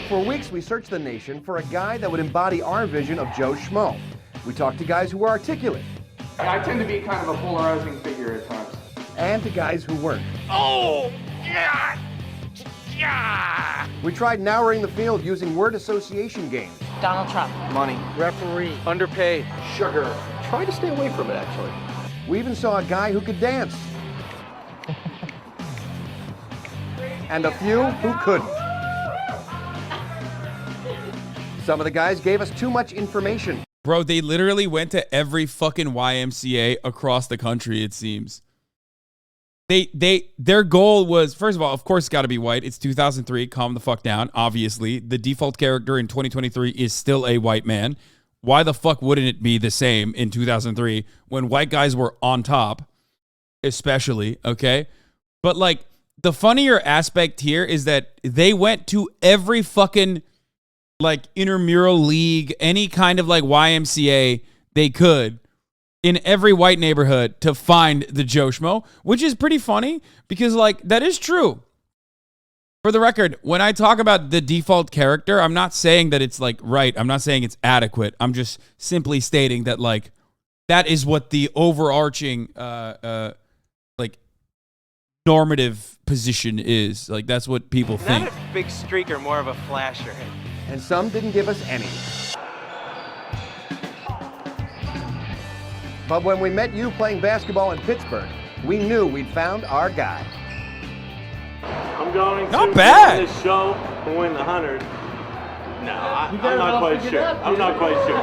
For weeks, we searched the nation for a guy that would embody our vision of Joe Schmo. We talked to guys who were articulate, I tend to be kind of a polarizing figure at times. And to guys who weren't. Oh, yeah! Yeah! We tried narrowing the field using word association games. Donald Trump. Money. Referee. Underpaid. Sugar. Try to stay away from it, actually. We even saw a guy who could dance. And a few who couldn't. Some of the guys gave us too much information. Bro, they literally went to every fucking YMCA across the country, it seems. Their goal was, first of all, of course, it's got to be white. It's 2003. Calm the fuck down. Obviously, the default character in 2023 is still a white man. Why the fuck wouldn't it be the same in 2003 when white guys were on top, especially, okay? But like, the funnier aspect here is that they went to every fucking like intramural league, any kind of like YMCA they could in every white neighborhood to find the Joe Schmo, which is pretty funny because like that is true. For the record, when I talk about the default character, I'm not saying that it's like right. I'm not saying it's adequate. I'm just simply stating that like that is what the overarching like normative position is. Like that's what people think. Not a big streak or more of a flasher. And some didn't give us any. But when we met you playing basketball in Pittsburgh, we knew we'd found our guy. I'm going to Not bad. win this show and win the 100. No, I'm not quite sure. I'm not quite sure.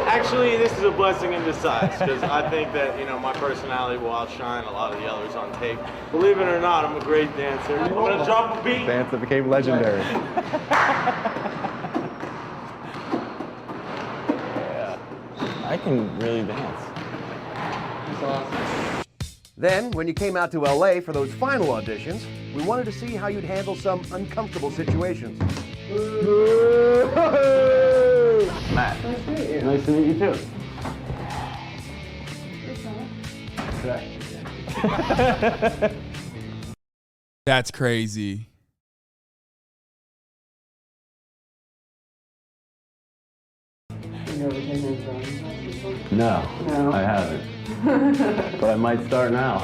Actually, this is a blessing in disguise because I think that, you know, my personality will outshine a lot of the others on tape. Believe it or not, I'm a great dancer. I'm going to drop a beat. Dance that became legendary. I can really dance. Then, when you came out to LA for those final auditions, we wanted to see how you'd handle some uncomfortable situations. Matt. Nice to meet you too. That's crazy. No, I haven't. But I might start now.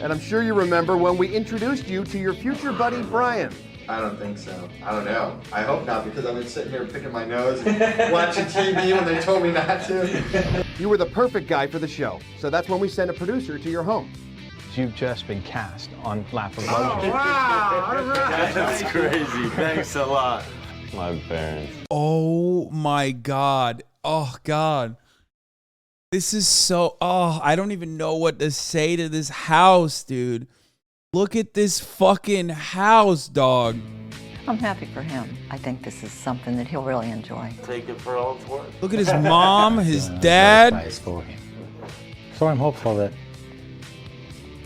And I'm sure you remember when we introduced you to your future buddy, Brian. I don't think so. I don't know. I hope not, because I've been sitting here picking my nose and watching TV when they told me not to. You were the perfect guy for the show, so that's when we sent a producer to your home. You've just been cast on Laughable. Oh, wow! That's crazy. Thanks a lot. My parents. Oh my God. Oh God. This is so, I don't even know what to say to this house, dude. Look at this fucking house, dog. I'm happy for him. I think this is something that he'll really enjoy. Take it for all it's worth. Look at his mom, his dad. So I'm hopeful that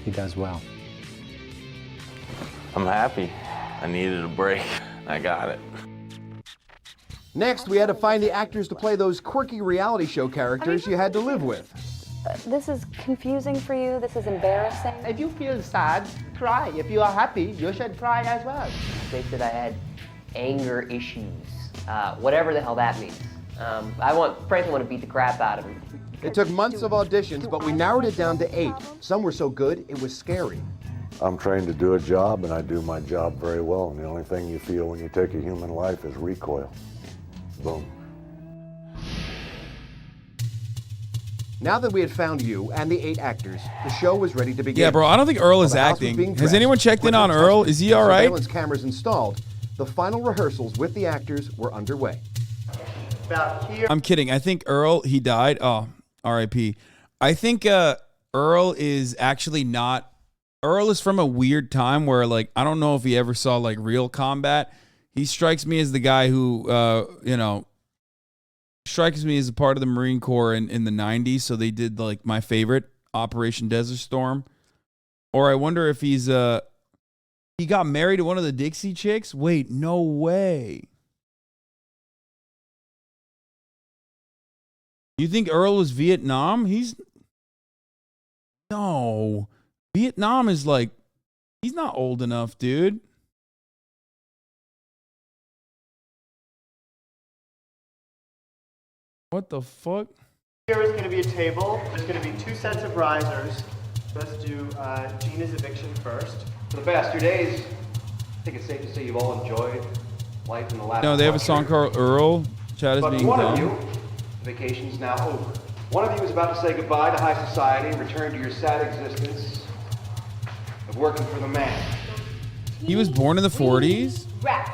he does well. I'm happy. I needed a break. I got it. Next, we had to find the actors to play those quirky reality show characters you had to live with. This is confusing for you. This is embarrassing. If you feel sad, cry. If you are happy, you should cry as well. They said I had anger issues, whatever the hell that means. Frankly, want to beat the crap out of him. It took months of auditions, but we narrowed it down to 8. Some were so good, it was scary. I'm trained to do a job, and I do my job very well, and the only thing you feel when you take a human life is recoil. Boom. Now that we had found you and the 8 actors, the show was ready to begin. Yeah, bro, I don't think Earl is While the house was acting. being Has dressed, anyone checked in on equipment Earl? tested, Is he all right? Surveillance cameras installed. The final rehearsals with the actors were underway. I'm kidding. I think Earl, he died. Oh, R.I.P. I think Earl is actually not. Earl is from a weird time where, like, I don't know if he ever saw, like, real combat. He strikes me as the guy who, strikes me as a part of the Marine Corps in the 90s. So they did, like, my favorite, Operation Desert Storm. Or I wonder if he's, he got married to one of the Dixie chicks? Wait, no way. You think Earl was Vietnam? No. Vietnam is like, he's not old enough, dude. What the fuck? Here is going to be a table. There's going to be 2 sets of risers. Let's do Gina's eviction first. For the past 2 days, I think it's safe to say you've all enjoyed life in the last. No, they have a song called Earl. Chad is But being one dumb. of you, the vacation's now over. One of you is about to say goodbye to high society and return to your sad existence of working for the man. He was born in the 40s. Rats.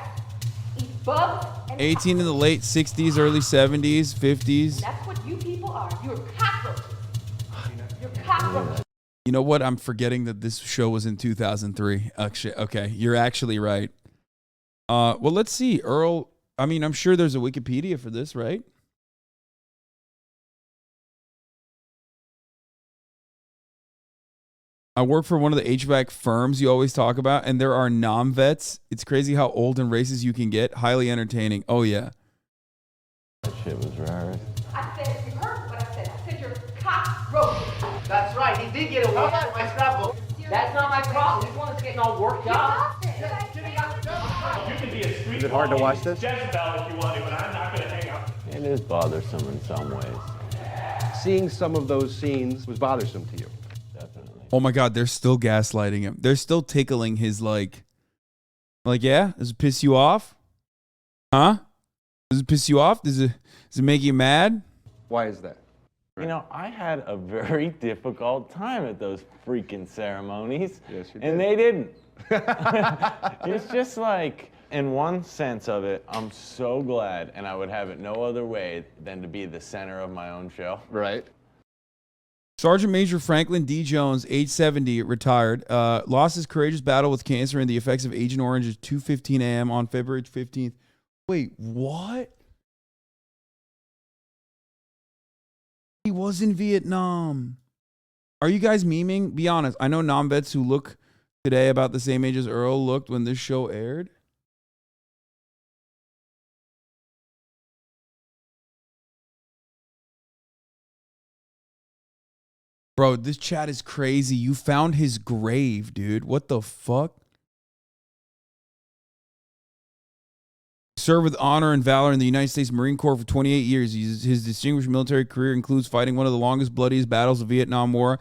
Eat bugs and 18 in the late 60s, early 70s, 50s. that's what you people are. You're cockroaches. You're cockroaches. You know what? I'm forgetting that this show was in 2003. Actually, okay, you're actually right. Well, let's see. Earl, I mean, I'm sure there's a Wikipedia for this, right? I work for one of the HVAC firms you always talk about, and there are non-vets. It's crazy how old and racist you can get. Highly entertaining. Oh, yeah. That shit was rare. I said, you heard what I said. I said you're cockroaches. That's right. He did get away from my scrapbook. That's not my problem. This one that's getting all worked up. You can be a street Is it hard to watch this? Jezebel if you want to, but I'm not going to hang up. It is bothersome in some ways. Seeing some of those scenes was bothersome to you. Oh my God, they're still gaslighting him. They're still tickling his like, yeah, does it piss you off? Huh? Does it piss you off? Does it make you mad? Why is that? You know, I had a very difficult time at those freaking ceremonies. Yes, you did. And they didn't. It's just like, in one sense of it, I'm so glad, and I would have it no other way than to be the center of my own show. Right. Sergeant Major Franklin D. Jones, age 70, retired, lost his courageous battle with cancer and the effects of Agent Orange at 2:15 a.m. on February 15th. Wait, what? He was in Vietnam. Are you guys memeing? Be honest. I know non-vets who look today about the same age as Earl looked when this show aired. Bro, this chat is crazy. You found his grave, dude. What the fuck? Served with honor and valor in the United States Marine Corps for 28 years. His distinguished military career includes fighting one of the longest, bloodiest battles of the Vietnam War,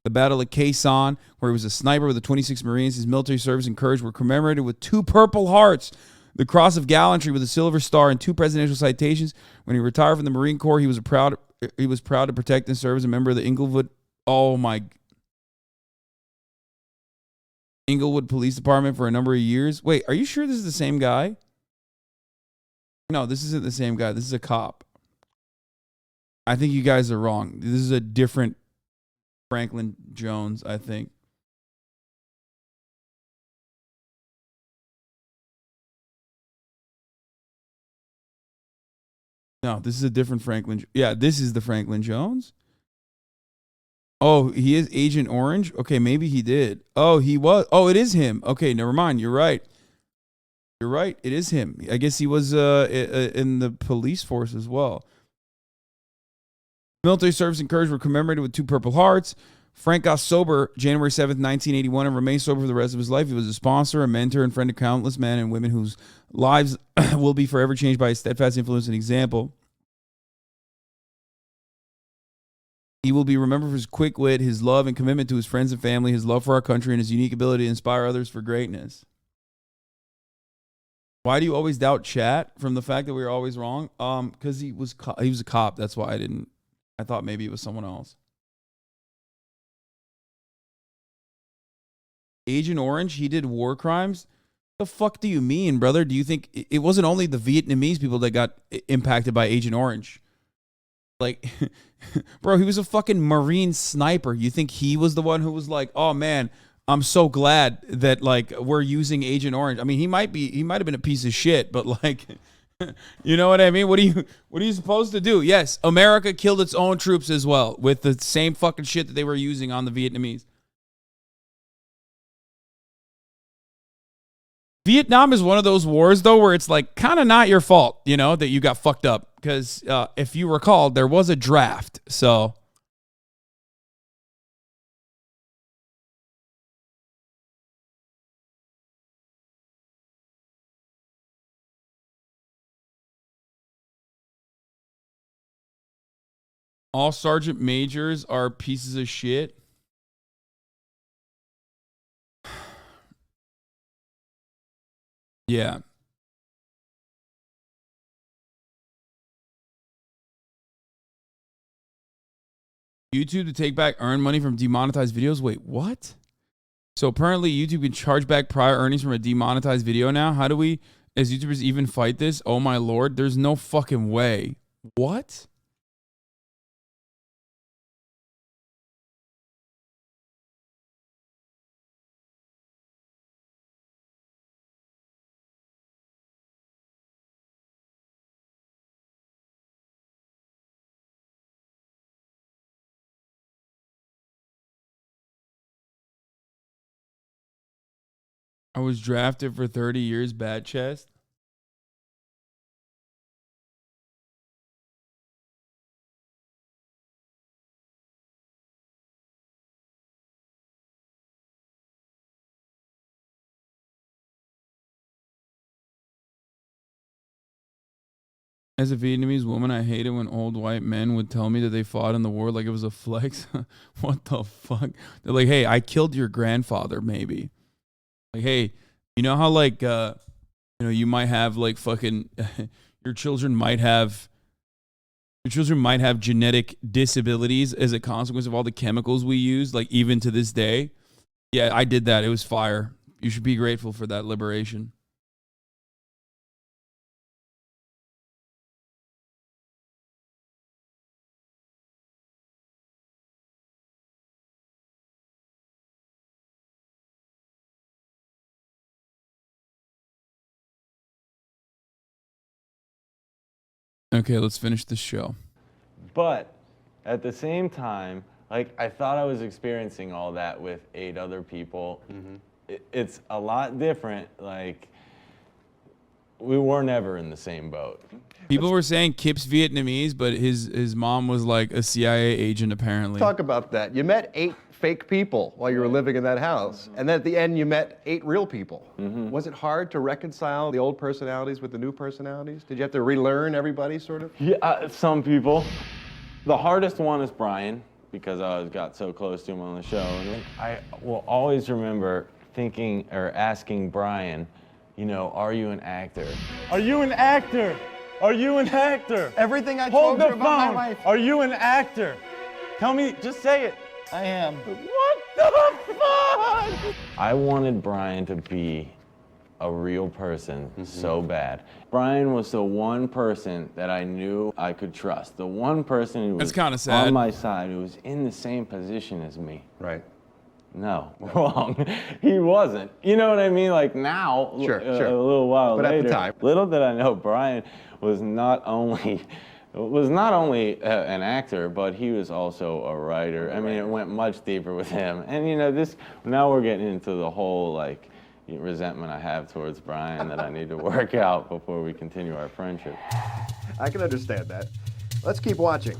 the Battle of Quai Son, where he was a sniper with the 26th Marines. His military service and courage were commemorated with 2 Purple Hearts, the Cross of Gallantry with a Silver Star, and 2 presidential citations. When he retired from the Marine Corps, he was proud to protect and serve as a member of the Inglewood Police Department for a number of years. Wait, are you sure this is the same guy? No, this isn't the same guy. This is a cop. I think you guys are wrong. This is a different Franklin Jones, I think. No, this is a different Franklin. Yeah, this is the Franklin Jones. Oh, he is Agent Orange? Okay, maybe he did. Oh, he was. Oh, it is him. Okay, never mind. You're right. You're right. It is him. I guess he was in the police force as well. Military service and courage were commemorated with 2 Purple Hearts. Frank got sober January 7th, 1981, and remained sober for the rest of his life. He was a sponsor, a mentor, and friend to countless men and women whose lives will be forever changed by his steadfast influence and example. He will be remembered for his quick wit, his love and commitment to his friends and family, his love for our country, and his unique ability to inspire others for greatness. Why do you always doubt chat from the fact that we were always wrong? Because he was a cop. That's why I thought maybe it was someone else. Agent Orange, he did war crimes? The fuck do you mean, brother? Do you think it wasn't only the Vietnamese people that got impacted by Agent Orange? Like, bro, he was a fucking Marine sniper. You think he was the one who was like, oh man, I'm so glad that like we're using Agent Orange. I mean, he might have been a piece of shit, but like, you know what I mean? What are you supposed to do? Yes, America killed its own troops as well with the same fucking shit that they were using on the Vietnamese. Vietnam is one of those wars, though, where it's like kind of not your fault, you know, that you got fucked up. Because if you recall, there was a draft. So. All sergeant majors are pieces of shit. Yeah. YouTube to take back earned money from demonetized videos. Wait, what? So apparently YouTube can charge back prior earnings from a demonetized video now. How do we, as YouTubers, even fight this? Oh my lord, there's no fucking way. What? I was drafted for 30 years, bad chest. As a Vietnamese woman, I hated when old white men would tell me that they fought in the war like it was a flex. What the fuck? They're like, hey, I killed your grandfather, maybe. Like, hey, you know how like, you might have like fucking, your children might have genetic disabilities as a consequence of all the chemicals we use, like even to this day. Yeah, I did that. It was fire. You should be grateful for that liberation. Okay, let's finish this show. But at the same time, like, I thought I was experiencing all that with 8 other people. It's a lot different. Like, we were never in the same boat. People were saying Kip's Vietnamese, but his mom was like a CIA agent, apparently. Talk about that. You met 8 fake people while you were living in that house. And then at the end, you met 8 real people. Was it hard to reconcile the old personalities with the new personalities? Did you have to relearn everybody, sort of? Yeah, some people. The hardest one is Brian, because I got so close to him on the show. And I will always remember thinking or asking Brian, you know, are you an actor? Are you an actor? Are you an actor? Everything I told you about my life. Are you an actor? Tell me, just say it. I am. What the fuck? I wanted Brian to be a real person so bad. Brian was the one person that I knew I could trust. The one person who was kinda sad. on my side, who was in the same position as me. Right. No, wrong. He wasn't. You know what I mean? Like now, Sure. a little while But later. at the time. Little did I know, Brian was not only an actor, but he was also a writer. I mean, it went much deeper with him. And you know, now we're getting into the whole like resentment I have towards Brian that I need to work out before we continue our friendship. I can understand that. Let's keep watching.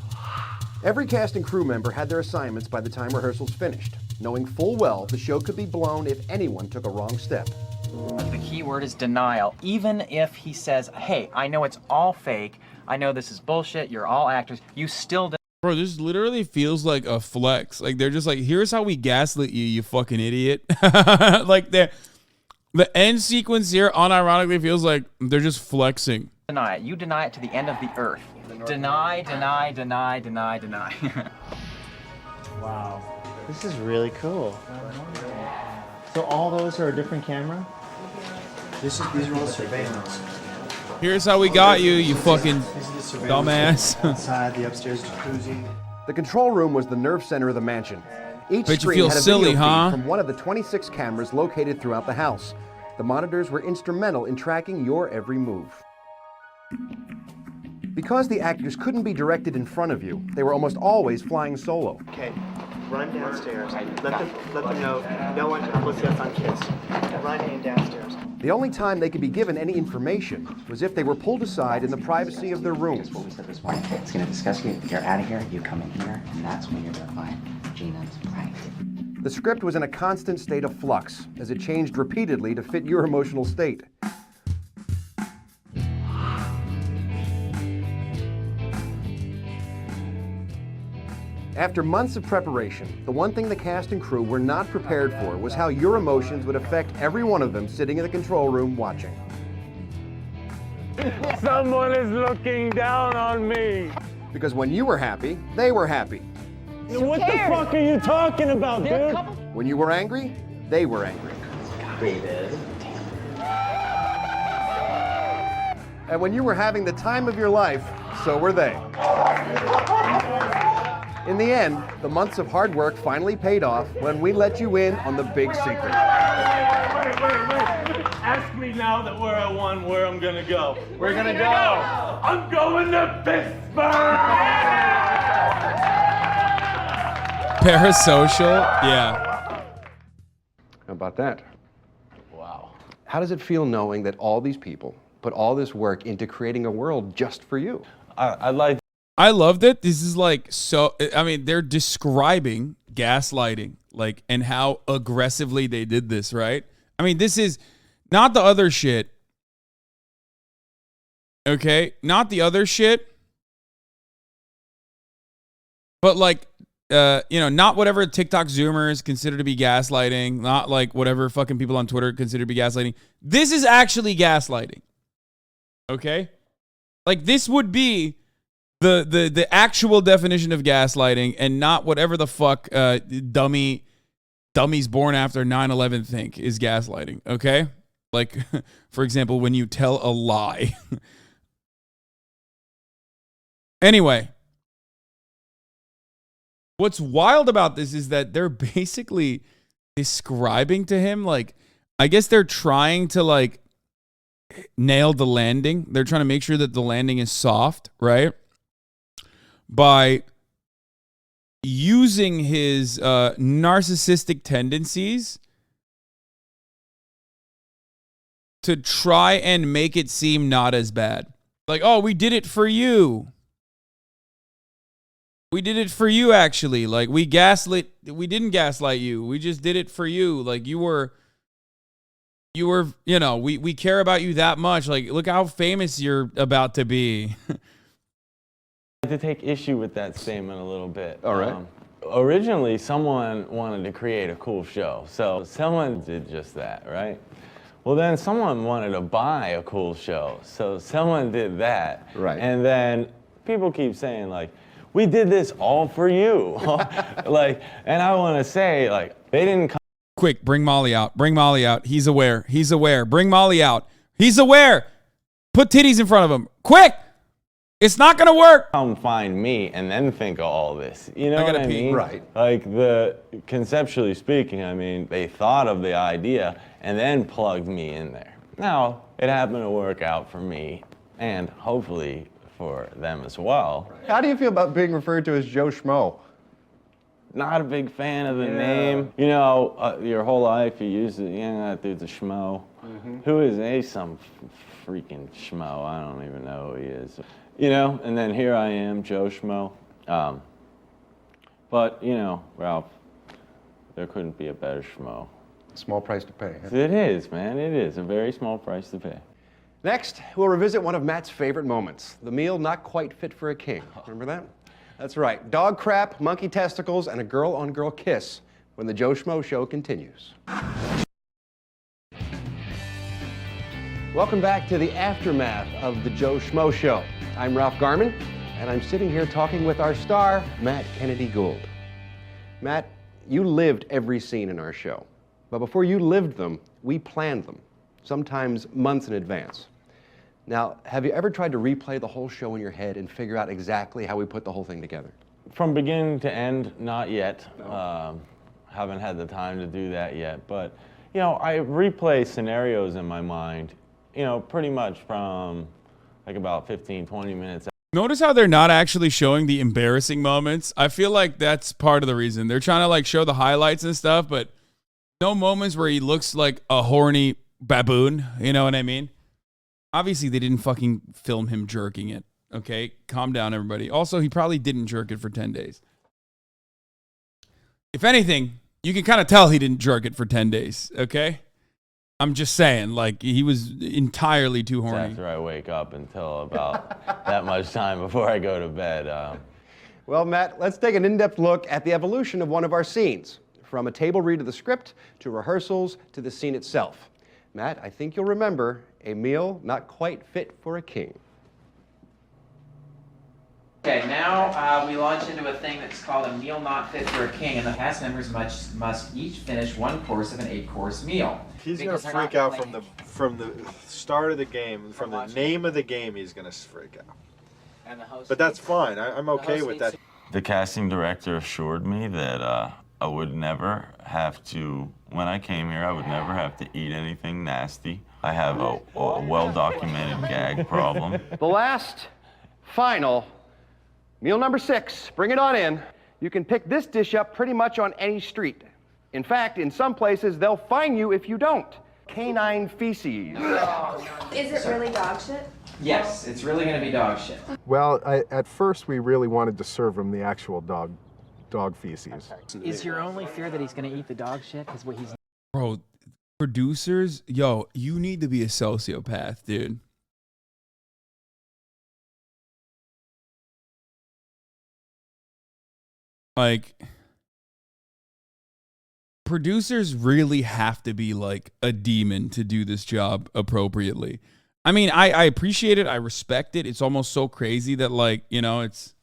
Every cast and crew member had their assignments by the time rehearsals finished, knowing full well the show could be blown if anyone took a wrong step. The key word is denial. Even if he says, hey, I know it's all fake, I know this is bullshit, you're all actors, you still Bro, this literally feels like a flex. Like they're just like, here's how we gaslit you, you fucking idiot. Like the end sequence here unironically feels like they're just flexing. deny it. You deny it to the end of the earth. Deny, deny, deny, deny, deny. Wow. This is really cool. So all those are a different camera? These are all surveillance. Here's how we got you, you fucking dumbass. Inside the upstairs jacuzzi. The control room was the nerve center of the mansion. Each Bet you screen feel had a silly, video huh? feed from one of the 26 cameras located throughout the house. The monitors were instrumental in tracking your every move. Because the actors couldn't be directed in front of you, they were almost always flying solo. Okay, run downstairs. Let them know no one can put us on Kiss. Run in downstairs. The only time they could be given any information was if they were pulled aside in the privacy of their rooms. It's going to discuss you. You're out of here, you come in here, and that's when you're going to find Gina's right. The script was in a constant state of flux, as it changed repeatedly to fit your emotional state. After months of preparation, the one thing the cast and crew were not prepared for was how your emotions would affect every one of them sitting in the control room watching. Someone is looking down on me. Because when you were happy, they were happy. What the fuck are you talking about, dude? When you were angry, they were angry. David. And when you were having the time of your life, so were they. In the end, the months of hard work finally paid off when we let you in on the big secret. Wait. Ask me now that we're at one where I'm gonna go. We're gonna go. I'm going to Pittsburgh! Parasocial? Yeah. How about that? Wow. How does it feel knowing that all these people put all this work into creating a world just for you? I love that this is like so. I mean, they're describing gaslighting, like, and how aggressively they did this, right? I mean, this is not the other shit. Okay, not the other shit, but like, not whatever TikTok Zoomers consider to be gaslighting, not like whatever fucking people on Twitter consider to be gaslighting. This is actually gaslighting. Okay, like this would be the actual definition of gaslighting, and not whatever the fuck dummies born after 9/11 think is gaslighting. Okay, like for example, when you tell a lie. Anyway, what's wild about this is that they're basically describing to him, like, I guess they're trying to like nail the landing. They're trying to make sure that the landing is soft, right? By using his narcissistic tendencies to try and make it seem not as bad. Like, oh, we did it for you. We did it for you, actually. Like, we didn't gaslight you. We just did it for you. Like, we care about you that much. Like, look how famous you're about to be. To take issue with that statement a little bit. All right. Originally, someone wanted to create a cool show. So someone did just that, right? Well, then someone wanted to buy a cool show. So someone did that. Right. And then people keep saying, like, we did this all for you. Like, and I want to say, like, they didn't come. Quick, bring Molly out. Bring Molly out. He's aware. He's aware. Bring Molly out. He's aware. Put titties in front of him. Quick! It's not gonna work. Come find me and then think of all this. You know I gotta what I pee. mean? Right. Like conceptually speaking, I mean, they thought of the idea and then plugged me in there. Now, it happened to work out for me and hopefully for them as well. How do you feel about being referred to as Joe Schmo? Not a big fan of the name. You know, your whole life you use it, that dude's a schmo. Who is some freaking schmo? I don't even know who he is. You know, and then here I am, Joe Schmo. But, Ralph, there couldn't be a better schmo. Small price to pay. Huh? It is, man. It is a very small price to pay. Next, we'll revisit one of Matt's favorite moments, the meal not quite fit for a king. Remember that? That's right. Dog crap, monkey testicles, and a girl-on-girl kiss when the Joe Schmo Show continues. Welcome back to the aftermath of the Joe Schmo Show. I'm Ralph Garman, and I'm sitting here talking with our star, Matt Kennedy Gould. Matt, you lived every scene in our show. But before you lived them, we planned them, sometimes months in advance. Now, have you ever tried to replay the whole show in your head and figure out exactly how we put the whole thing together? From beginning to end, not yet. No. Haven't had the time to do that yet. But, I replay scenarios in my mind, pretty much from like about 15, 20 minutes. Notice how they're not actually showing the embarrassing moments. I feel like that's part of the reason. They're trying to like show the highlights and stuff, but no moments where he looks like a horny baboon. You know what I mean? Obviously, they didn't fucking film him jerking it. Okay? Calm down, everybody. Also, he probably didn't jerk it for 10 days. If anything, you can kind of tell he didn't jerk it for 10 days. Okay? I'm just saying, like, he was entirely too horny. After I wake up until about that much time before I go to bed. Well, Matt, let's take an in-depth look at the evolution of one of our scenes, from a table read of the script to rehearsals to the scene itself. Matt, I think you'll remember a meal not quite fit for a king. Okay, now we launch into a thing that's called a meal not fit for a king, and the cast members must each finish one course of an 8-course meal. He's gonna freak out from the start of the game, from the name of the game. He's gonna freak out. But that's fine. I'm okay with that. The casting director assured me that I would never have to, when I came here, I would never have to eat anything nasty. I have a well-documented gag problem. The last, final, meal number 6. Bring it on in. You can pick this dish up pretty much on any street. In fact, in some places, they'll fine you if you don't. Canine feces. Is it really dog shit? Yes, it's really going to be dog shit. Well, at first we really wanted to serve him the actual dog feces. Is your only fear that he's going to eat the dog shit? Because what he's... Bro, producers, yo, you need to be a sociopath, dude. Like, producers really have to be like a demon to do this job appropriately. I mean, I appreciate it. I respect it. It's almost so crazy that, like, you know, it's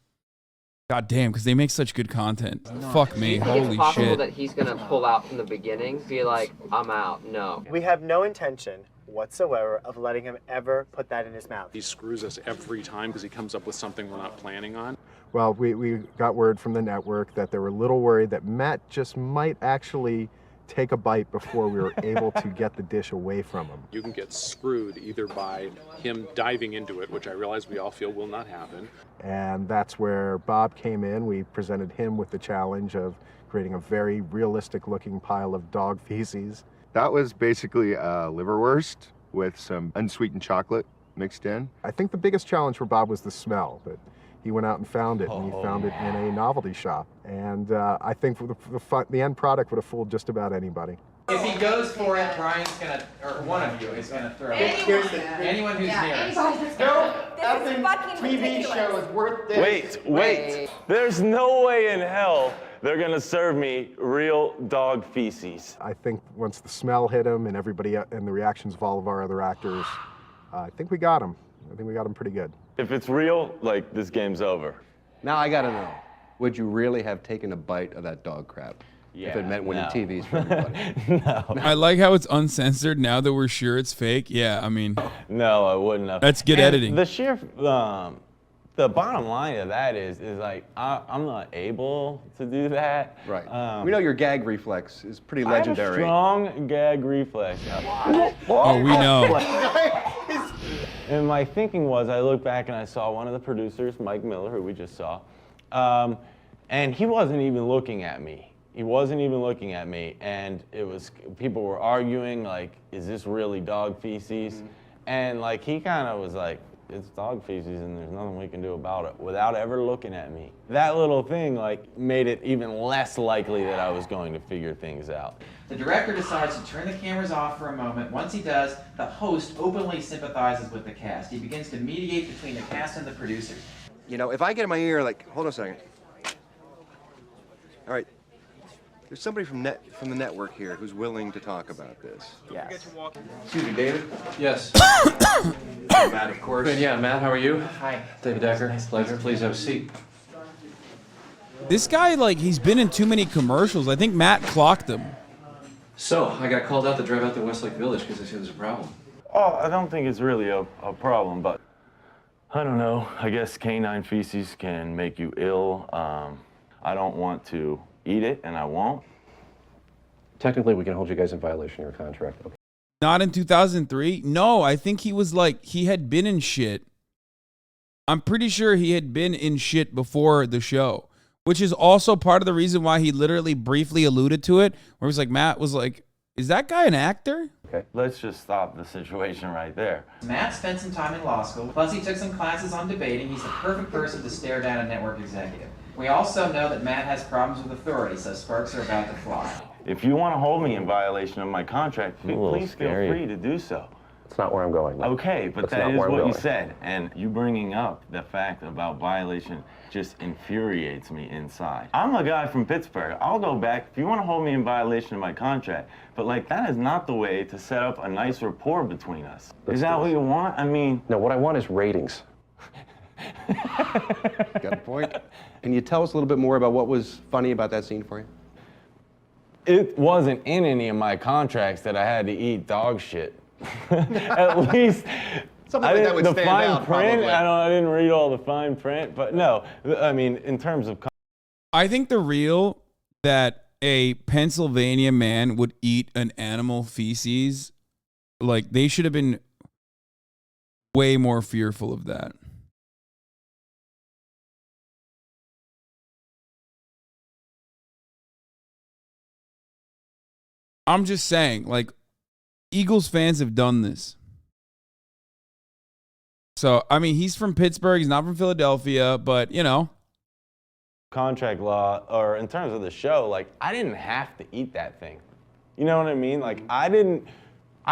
goddamn, because they make such good content. Fuck me. Holy it's possible shit. that he's going to pull out from the beginning, be like, I'm out. No. We have no intention whatsoever of letting him ever put that in his mouth. He screws us every time because he comes up with something we're not planning on. Well, we got word from the network that they were a little worried that Matt just might actually take a bite before we were able to get the dish away from him. You can get screwed either by him diving into it, which I realize we all feel will not happen. And that's where Bob came in. We presented him with the challenge of creating a very realistic looking pile of dog feces. That was basically a liverwurst with some unsweetened chocolate mixed in. I think the biggest challenge for Bob was the smell. But he went out and found it, and he found it in a novelty shop. And I think the end product would have fooled just about anybody. If he goes for it, Brian's going to, or one of you is going to throw it. Anyone who's nearest. This fucking TV show is worth this. Wait. There's no way in hell they're gonna serve me real dog feces. I think once the smell hit him and everybody and the reactions of all of our other actors, I think we got him. I think we got him pretty good. If it's real, like, this game's over. Now I gotta know, would you really have taken a bite of that dog crap? Yeah, if it meant winning no. TVs for everybody. No. I like how it's uncensored now that we're sure it's fake. Yeah, I mean. No, I wouldn't have. That's good editing. The sheer, the bottom line of that is like, I'm not able to do that. Right. We know your gag reflex is pretty legendary. I have a strong gag reflex. Oh, we know. And my thinking was, I looked back and I saw one of the producers, Mike Miller, who we just saw, and he wasn't even looking at me. He wasn't even looking at me, and it was, people were arguing, like, is this really dog feces? Mm-hmm. And like, he kind of was like, it's dog feces and there's nothing we can do about it, without ever looking at me. That little thing, like, made it even less likely that I was going to figure things out. The director decides to turn the cameras off for a moment. Once he does, the host openly sympathizes with the cast. He begins to mediate between the cast and the producers. You know, if I get in my ear, like, hold on a second. All right. There's somebody from the network here who's willing to talk about this. Yes. Excuse me, David? Yes. Matt, of course. Yeah, Matt, how are you? Hi. David Decker. Pleasure. Please have a seat. This guy, like, he's been in too many commercials. I think Matt clocked him. So, I got called out to drive out to Westlake Village because I see there's a problem. Oh, I don't think it's really a problem, but I don't know. I guess canine feces can make you ill. I don't want to eat it, and I won't. Technically, we can hold you guys in violation of your contract. Okay. Not in 2003. No, I think he was like, he had been in shit. I'm pretty sure he had been in shit before the show, which is also part of the reason why he literally briefly alluded to it, where it was like, Matt was like, is that guy an actor? Okay, let's just stop the situation right there. Matt spent some time in law school, plus he took some classes on debating. He's the perfect person to stare down a network executive. We also know that Matt has problems with authority, so sparks are about to fly. If you want to hold me in violation of my contract, please feel free to do so. That's not where I'm going. Man. Okay, but That's that not is where I'm what you going. said. And you bringing up the fact about violation just infuriates me inside. I'm a guy from Pittsburgh. I'll go back. If you want to hold me in violation of my contract, but like that is not the way to set up a nice rapport between us. Is that what you want? I mean... No, what I want is ratings. Got a point. Can you tell us a little bit more about what was funny about that scene for you? It wasn't in any of my contracts that I had to eat dog shit. At least something like that would stand out, print. probably. I didn't read all the fine print, but no. I mean, in terms of, I think the real that a Pennsylvania man would eat an animal feces, like they should have been way more fearful of that. I'm just saying, like, Eagles fans have done this. So, I mean, he's from Pittsburgh. He's not from Philadelphia, but, you know. contract law, or in terms of the show, like, I didn't have to eat that thing. You know what I mean? Like, I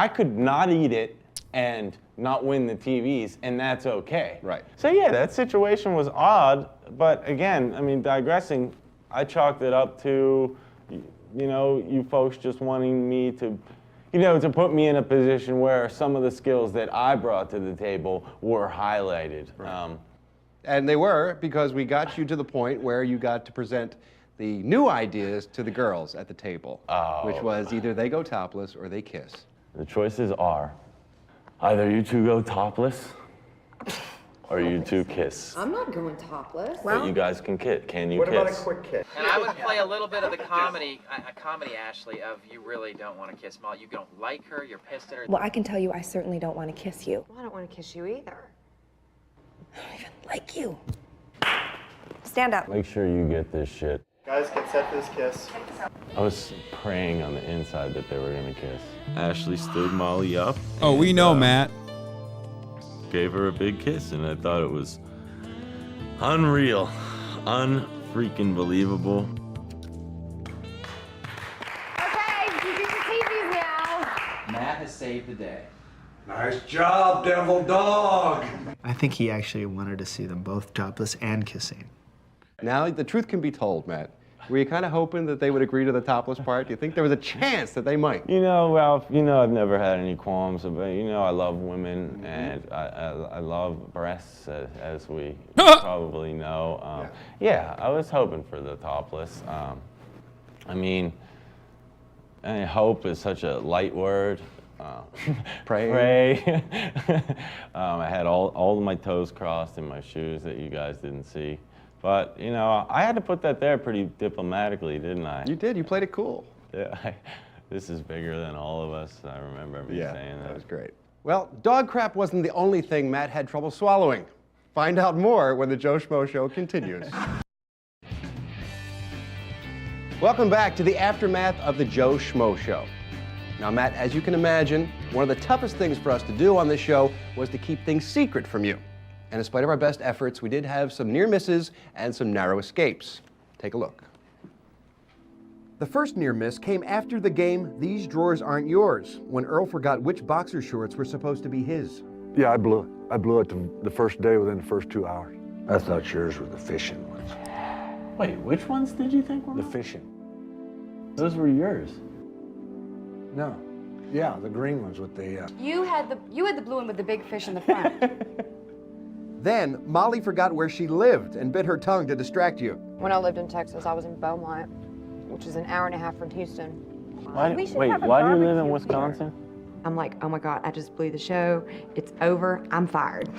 could not eat it and not win the TVs, and that's okay. Right. So, yeah, that situation was odd, but again, I mean, digressing, I chalked it up to, you know, you folks just wanting me to, you know, to put me in a position where some of the skills that I brought to the table were highlighted. Right. And they were, because we got you to the point where you got to present the new ideas to the girls at the table, which was either they go topless or they kiss. The choices are either you two go topless or you two kiss. I'm not going topless. But you guys can kiss. Can you What kiss? about a quick kiss? And I would play a little bit of the comedy, Ashley, of you really don't want to kiss Molly. You don't like her, you're pissed at her. Well, I can tell you I certainly don't want to kiss you. Well, I don't want to kiss you either. I don't even like you. Stand up. Make sure you get this shit. Guys, get set for this kiss. I was praying on the inside that they were gonna kiss. Ashley stood Molly up. Oh, we know, Matt. Gave her a big kiss, and I thought it was unreal, unfreaking believable. Okay, you get your TVs now. Matt has saved the day. Nice job, devil dog. I think he actually wanted to see them both topless and kissing. Now the truth can be told, Matt. Were you kind of hoping that they would agree to the topless part? Do you think there was a chance that they might? You know, Ralph, you know I've never had any qualms about, you know, I love women, and I love breasts, as we probably know. Yeah, I was hoping for the topless. I mean, hope is such a light word. Pray. I had all of my toes crossed in my shoes that you guys didn't see. But, you know, I had to put that there pretty diplomatically, didn't I? You did. You played it cool. Yeah. This is bigger than all of us. I remember me saying that. That was great. Well, dog crap wasn't the only thing Matt had trouble swallowing. Find out more when the Joe Schmo Show continues. Welcome back to the aftermath of the Joe Schmo Show. Now, Matt, as you can imagine, one of the toughest things for us to do on this show was to keep things secret from you. And in spite of our best efforts, we did have some near misses and some narrow escapes. Take a look. The first near miss came after the game These Drawers Aren't Yours, when Earl forgot which boxer shorts were supposed to be his. Yeah, I blew it. I blew it the first day within the first 2 hours. I thought yours were the fishing ones. Wait, which ones did you think were The fishing. Those were yours. No. Yeah, the green ones with the... You had the blue one with the big fish in the front. Then, Molly forgot where she lived and bit her tongue to distract you. When I lived in Texas, I was in Beaumont, which is an hour and a half from Houston. Why do you live in Wisconsin? I'm like, oh my God, I just blew the show. It's over. I'm fired.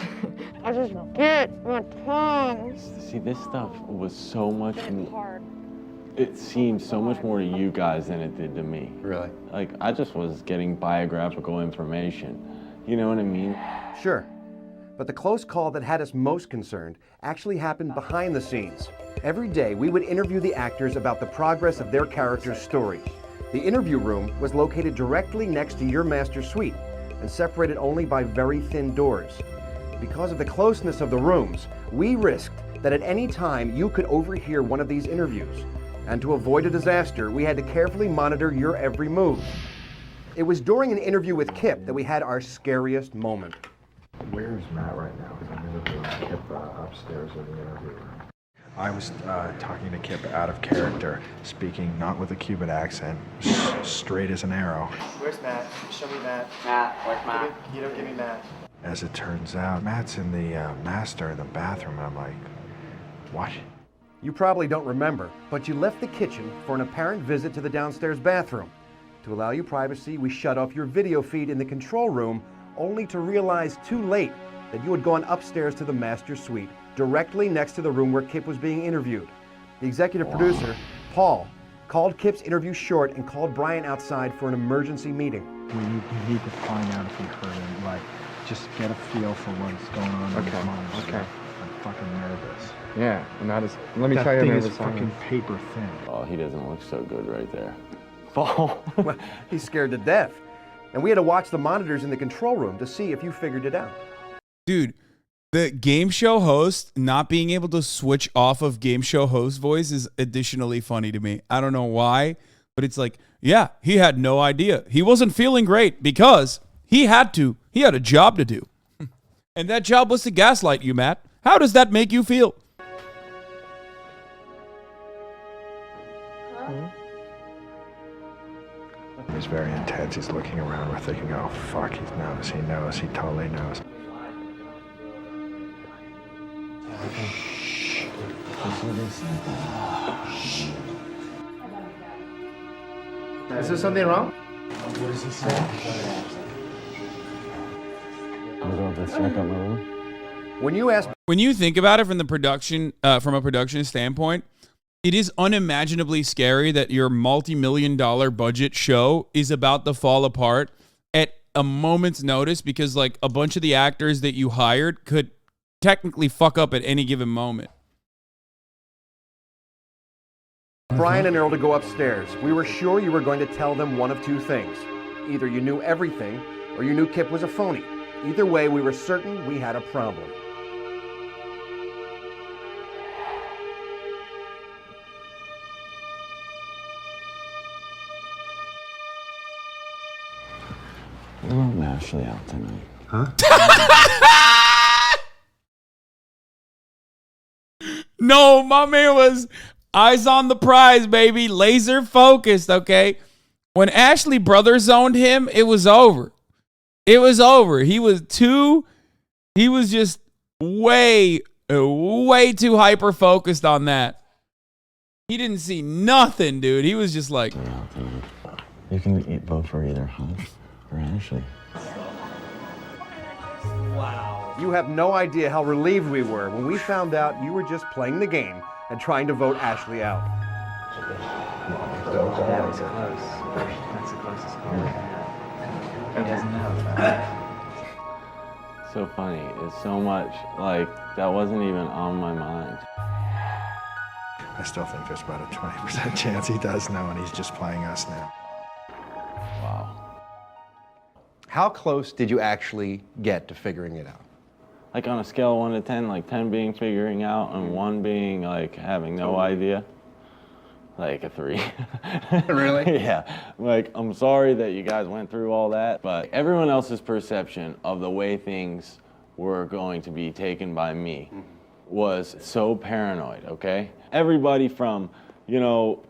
I just bit my tongue. See, this stuff was so much It's hard. It seemed so much more to you guys than it did to me. Really? Like, I just was getting biographical information. You know what I mean? Sure. But the close call that had us most concerned actually happened behind the scenes. Every day, we would interview the actors about the progress of their characters' stories. The interview room was located directly next to your master suite and separated only by very thin doors. Because of the closeness of the rooms, we risked that at any time you could overhear one of these interviews. And to avoid a disaster, we had to carefully monitor your every move. It was during an interview with Kip that we had our scariest moment. Where's Matt right now? Because I'm interviewing Kip upstairs in the interview room. I was talking to Kip out of character, speaking not with a Cuban accent, straight as an arrow. Where's Matt? Show me Matt. Matt, where's Matt? You don't give me Matt. As it turns out, Matt's in the master in the bathroom, and I'm like, what? You probably don't remember, but you left the kitchen for an apparent visit to the downstairs bathroom. To allow you privacy, we shut off your video feed in the control room, only to realize too late that you had gone upstairs to the master suite, directly next to the room where Kip was being interviewed. The executive producer, Paul, called Kip's interview short and called Brian outside for an emergency meeting. We need to find out if we heard him, like, just get a feel for what's going on in his mind. Okay. I'm fucking nervous. Yeah, and that is, let me tell you, that thing I'm is nervous. fucking paper thin. Oh, he doesn't look so good right there. Fall. Well, he's scared to death. And we had to watch the monitors in the control room to see if you figured it out. Dude, the game show host not being able to switch off of game show host voice is additionally funny to me. I don't know why, but it's like, yeah, he had no idea. He wasn't feeling great because he had a job to do. And that job was to gaslight you, Matt. How does that make you feel? He's very intense. He's looking around. We're thinking, oh, fuck, he knows. He knows. He totally knows. Is there something wrong? What does he say? I'm going to check out my room. When you think about it from the production, from a production standpoint, it is unimaginably scary that your multi-million-dollar budget show is about to fall apart at a moment's notice because, like, a bunch of the actors that you hired could technically fuck up at any given moment. Brian and Earl to go upstairs. We were sure you were going to tell them one of two things. Either you knew everything, or you knew Kip was a phony. Either way, we were certain we had a problem. We're not Ashley out tonight. Huh? No, my man was eyes on the prize, baby. Laser focused, okay? When Ashley brother zoned him, it was over. It was over. He was just way too hyper focused on that. He didn't see nothing, dude. He was just like, You can vote for either Hush or Ashley. Wow. You have no idea how relieved we were when we found out you were just playing the game and trying to vote Ashley out. That was close. That's the closest call we had. He doesn't know. So funny. It's so much, like, that wasn't even on my mind. I still think there's about a 20% chance he does know, and he's just playing us now. Wow. How close did you actually get to figuring it out? Like on a scale of 1 to 10, like 10 being figuring out and 1 being like having no idea. Like a 3. Really? Yeah. Like, I'm sorry that you guys went through all that, but everyone else's perception of the way things were going to be taken by me was so paranoid, okay? Everybody from, you know,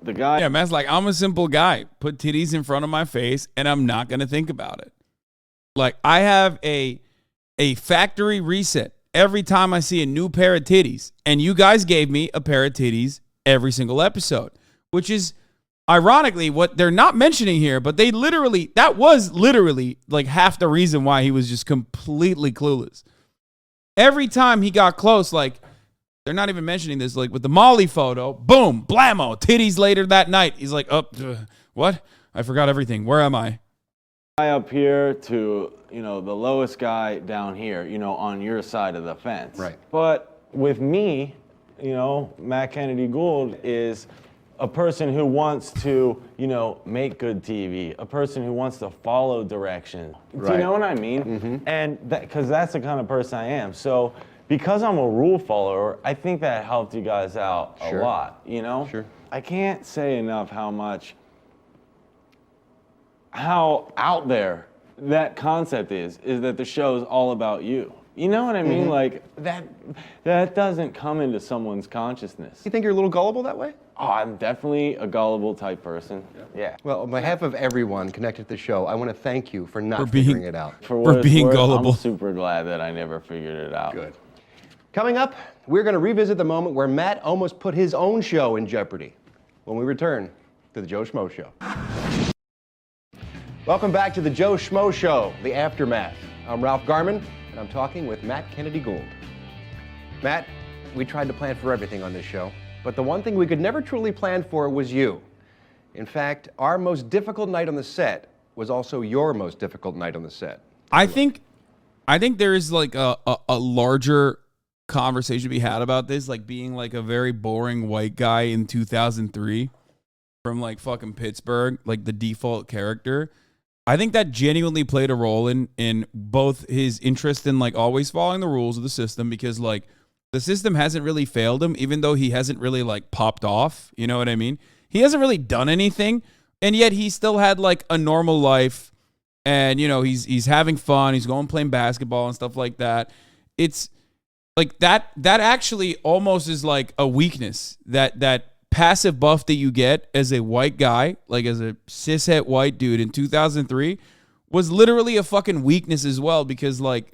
the guy. yeah, man's like, I'm a simple guy. Put titties in front of my face and I'm not going to think about it. Like, I have a factory reset every time I see a new pair of titties. And you guys gave me a pair of titties every single episode, which is ironically what they're not mentioning here, but that was literally like half the reason why he was just completely clueless. Every time he got close, like, they're not even mentioning this, like with the Molly photo, boom, blammo, titties later that night. He's like, what? I forgot everything. Where am I? Guy up here to, you know, the lowest guy down here, you know, on your side of the fence. Right. But with me, you know, Matt Kennedy Gould is a person who wants to, you know, make good TV, a person who wants to follow direction. Right. Do you know what I mean? Mm-hmm. And because that's the kind of person I am. So because I'm a rule follower, I think that helped you guys out a lot, you know? Sure. I can't say enough how much how out there that concept is that the show's all about you. You know what I mean? Like, that doesn't come into someone's consciousness. You think you're a little gullible that way? Oh, I'm definitely a gullible type person. Yeah. Well, on behalf of everyone connected to the show, I want to thank you for not figuring it out. For what it's being worth, gullible. I'm super glad that I never figured it out. Good. Coming up, we're going to revisit the moment where Matt almost put his own show in jeopardy when we return to the Joe Schmo Show. Welcome back to the Joe Schmo Show, the aftermath. I'm Ralph Garman, and I'm talking with Matt Kennedy Gould. Matt, we tried to plan for everything on this show, but the one thing we could never truly plan for was you. In fact, our most difficult night on the set was also your most difficult night on the set. I think there is like a larger conversation to be had about this, like being like a very boring white guy in 2003 from like fucking Pittsburgh, like the default character. I think that genuinely played a role in both his interest in like always following the rules of the system, because like the system hasn't really failed him, even though he hasn't really like popped off. You know what I mean? He hasn't really done anything, and yet he still had like a normal life, and you know he's having fun. He's going playing basketball and stuff like that. It's like that actually almost is like a weakness, that passive buff that you get as a white guy, like as a cishet white dude in 2003, was literally a fucking weakness as well, because like,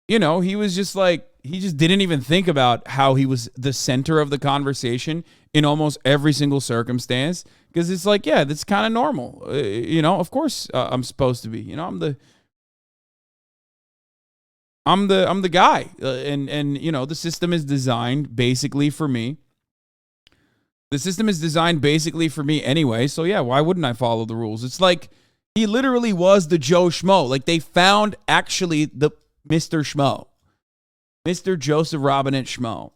you know, he was just like, he just didn't even think about how he was the center of the conversation in almost every single circumstance, because it's like, yeah, that's kind of normal. You know, of course I'm supposed to be, you know, I'm the guy, and you know, the system is designed basically for me. The system is designed basically for me anyway, so yeah, why wouldn't I follow the rules? It's like he literally was the Joe Schmo. Like they found actually the Mr. Schmo, Mr. Joseph Robinette Schmo.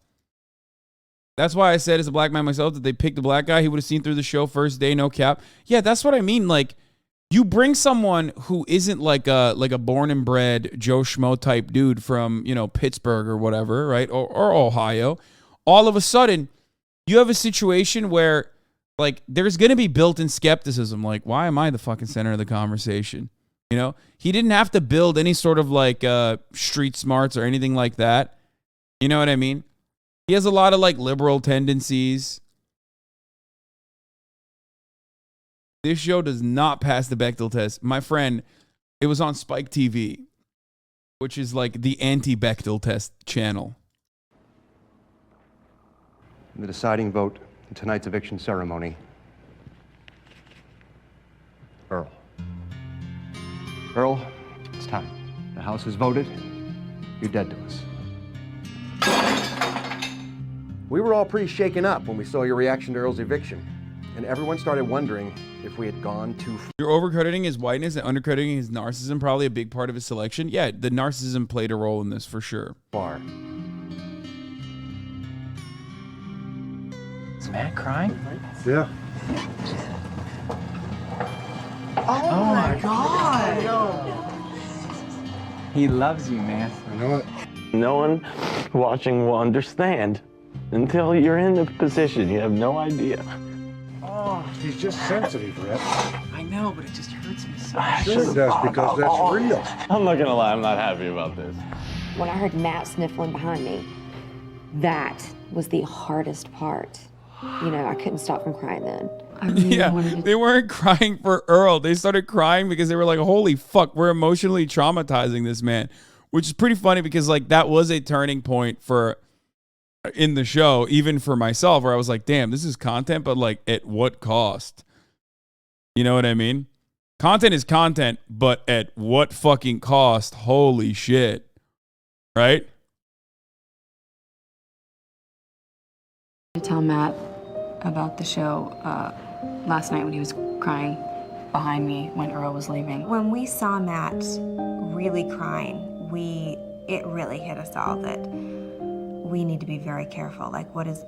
That's why I said as a black man myself that they picked a black guy. He would have seen through the show first day, no cap. Yeah, that's what I mean. Like, you bring someone who isn't like a born and bred Joe Schmo type dude from, you know, Pittsburgh or whatever, right? Or Ohio. All of a sudden, you have a situation where like there's going to be built-in skepticism. Like, why am I the fucking center of the conversation? You know, he didn't have to build any sort of like street smarts or anything like that. You know what I mean? He has a lot of like liberal tendencies. This show does not pass the Bechdel test. My friend, it was on Spike TV, which is like the anti-Bechdel test channel. The deciding vote in tonight's eviction ceremony. Earl. Earl, it's time. The House has voted. You're dead to us. We were all pretty shaken up when we saw your reaction to Earl's eviction, and everyone started wondering if we had gone too far. You're overcrediting his whiteness and undercrediting his narcissism, probably a big part of his selection. Yeah, the narcissism played a role in this for sure. Is Matt crying? Yeah. Oh my God! He loves you, man. I know it. No one watching will understand until you're in the position. You have no idea. Oh, he's just sensitive, Rhett. I know, but it just hurts me so much. Sure it does, because that's real. I'm not gonna lie, I'm not happy about this. When I heard Matt sniffling behind me, that was the hardest part. You know, I couldn't stop from crying then. I really wanted to... They weren't crying for Earl. They started crying because they were like, holy fuck, we're emotionally traumatizing this man. Which is pretty funny because like that was a turning point in the show, even for myself, where I was like, damn, this is content, but like at what cost? You know what I mean? Content is content, but at what fucking cost? Holy shit. Right? To tell Matt about the show last night when he was crying behind me when Earl was leaving. When we saw Matt really crying, it really hit us all that we need to be very careful. Like, what is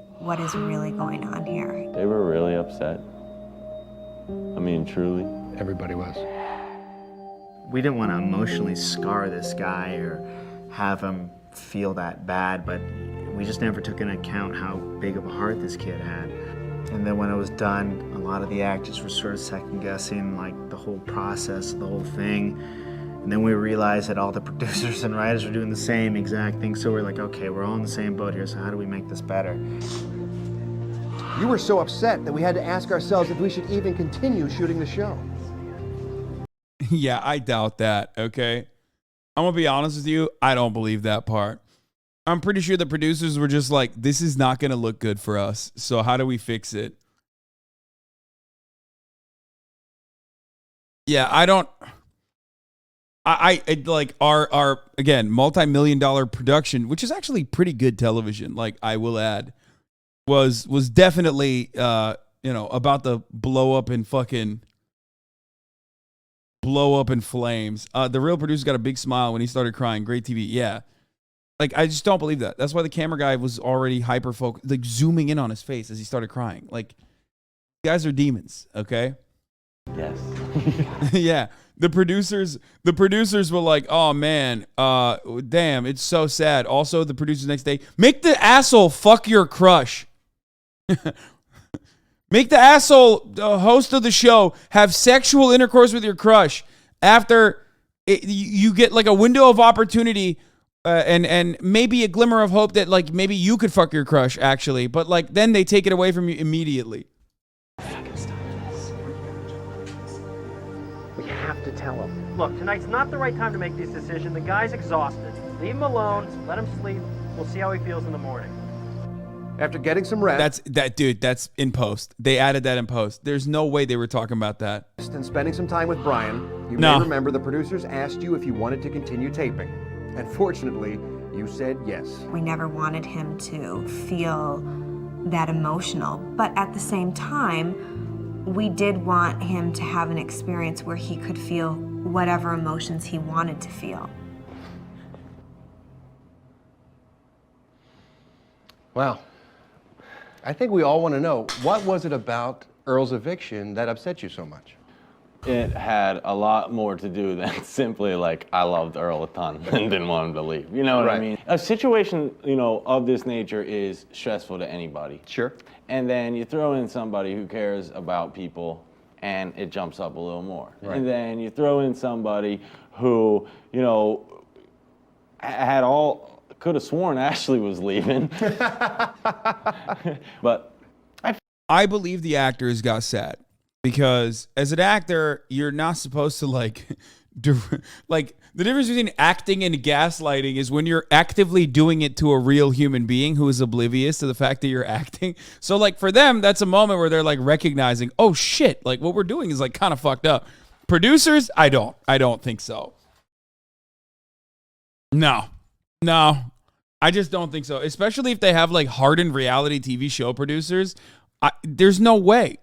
really going on here? They were really upset. I mean, truly. Everybody was. We didn't want to emotionally scar this guy or have him feel that bad, but we just never took into account how big of a heart this kid had. And then when it was done, a lot of the actors were sort of second guessing like the whole process, the whole thing. And then we realized that all the producers and writers were doing the same exact thing. So we're like, okay, we're all in the same boat here, so how do we make this better? You were so upset that we had to ask ourselves if we should even continue shooting the show. Yeah, I doubt that, okay? I'm going to be honest with you. I don't believe that part. I'm pretty sure the producers were just like, this is not going to look good for us. So how do we fix it? Yeah, I don't... I like our again, multi-million-dollar production, which is actually pretty good television, like I will add, was definitely, about to blow up in flames. The real producer got a big smile when he started crying. Great TV. Yeah. Like, I just don't believe that. That's why the camera guy was already hyper-focused, like zooming in on his face as he started crying. Like, you guys are demons, okay? Yes. Yeah. The producers were like, oh man, damn, it's so sad. Also, the producers next day, make the asshole fuck your crush. Make the asshole, the host of the show, have sexual intercourse with your crush after you get like a window of opportunity and maybe a glimmer of hope that like maybe you could fuck your crush actually, but like then they take it away from you immediately. We have to tell him. Look, tonight's not the right time to make this decision. The guy's exhausted. Leave him alone. Let him sleep. We'll see how he feels in the morning. After getting some rest. That's in post. They added that in post. There's no way they were talking about that. And spending some time with Brian, you may remember the producers asked you if you wanted to continue taping. And fortunately, you said yes. We never wanted him to feel that emotional, but at the same time, we did want him to have an experience where he could feel whatever emotions he wanted to feel. Wow. I think we all want to know, what was it about Earl's eviction that upset you so much? It had a lot more to do than simply like I loved Earl a ton and didn't want him to leave. You know what I mean? A situation, of this nature is stressful to anybody. Sure. And then you throw in somebody who cares about people and it jumps up a little more. Right. And then you throw in somebody who, could have sworn Ashley was leaving. But I believe the actors got sad because as an actor, you're not supposed to like the difference between acting and gaslighting is when you're actively doing it to a real human being who is oblivious to the fact that you're acting. So like for them, that's a moment where they're like recognizing, oh shit, like what we're doing is like kind of fucked up. Producers, I don't think so. No, I just don't think so. Especially if they have like hardened reality TV show producers. There's no way.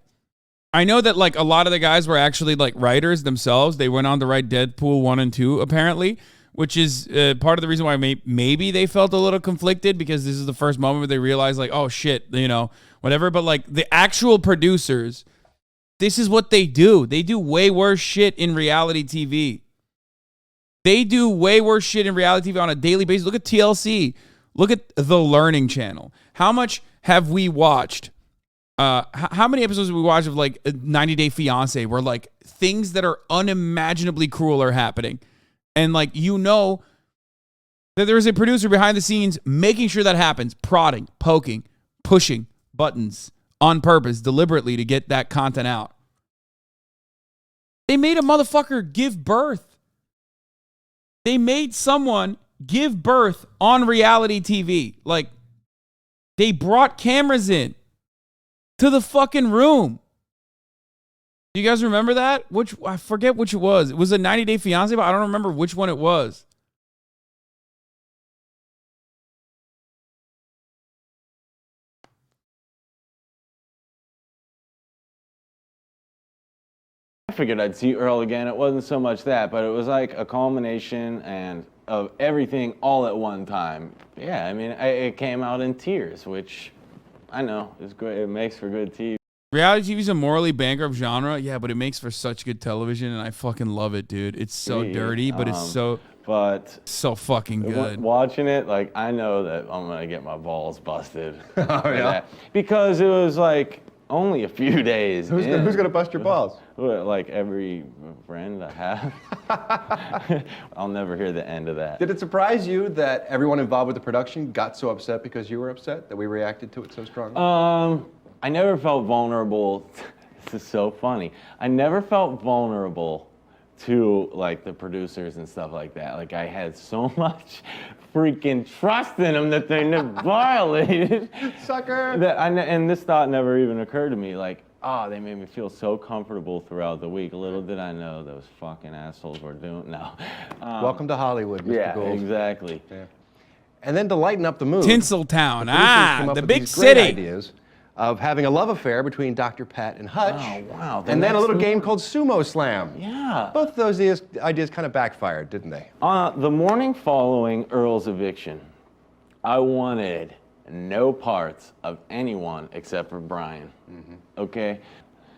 I know that like a lot of the guys were actually like writers themselves. They went on to write Deadpool 1 and 2 apparently, which is part of the reason why maybe they felt a little conflicted because this is the first moment where they realized like, oh shit, whatever. But like the actual producers, this is what they do. They do way worse shit in reality TV. They do way worse shit in reality TV on a daily basis. Look at TLC. Look at The Learning Channel. How much have we watched? How many episodes have we watched of like a 90 Day Fiance where like things that are unimaginably cruel are happening? And like, that there's a producer behind the scenes making sure that happens, prodding, poking, pushing buttons on purpose, deliberately to get that content out. They made a motherfucker give birth. They made someone give birth on reality TV. Like, they brought cameras in to the fucking room. Do you guys remember that? I forget which it was. It was a 90 Day Fiance, but I don't remember which one it was. I figured I'd see Earl again. It wasn't so much that, but it was like a culmination and of everything all at one time. Yeah, I mean, it came out in tears, which I know is great. It makes for good TV. Reality TV is a morally bankrupt genre, yeah, but it makes for such good television, and I fucking love it, dude. It's so dirty, but it's so fucking good. Watching it, like, I know that I'm gonna get my balls busted. Oh, yeah? Because it was like, only a few days. Who's gonna bust your balls? Well, like every friend I have. I'll never hear the end of that. Did it surprise you that everyone involved with the production got so upset because you were upset, that we reacted to it so strongly? I never felt vulnerable. This is so funny. I never felt vulnerable to like the producers and stuff like that. Like I had so much freaking trust in them that they never violated. Sucker! And this thought never even occurred to me. Like, oh, they made me feel so comfortable throughout the week. Little did I know those fucking assholes were doing. No. Welcome to Hollywood, Mr. Yeah, Gould. exactly. Yeah. And then to lighten up the mood, Tinseltown, producers came up the with big these great city. ideas of having a love affair between Dr. Pat and Hutch. Oh, wow. And then a little game called Sumo Slam. Yeah. Both of those ideas kind of backfired, didn't they? The morning following Earl's eviction, I wanted no parts of anyone except for Brian. Okay?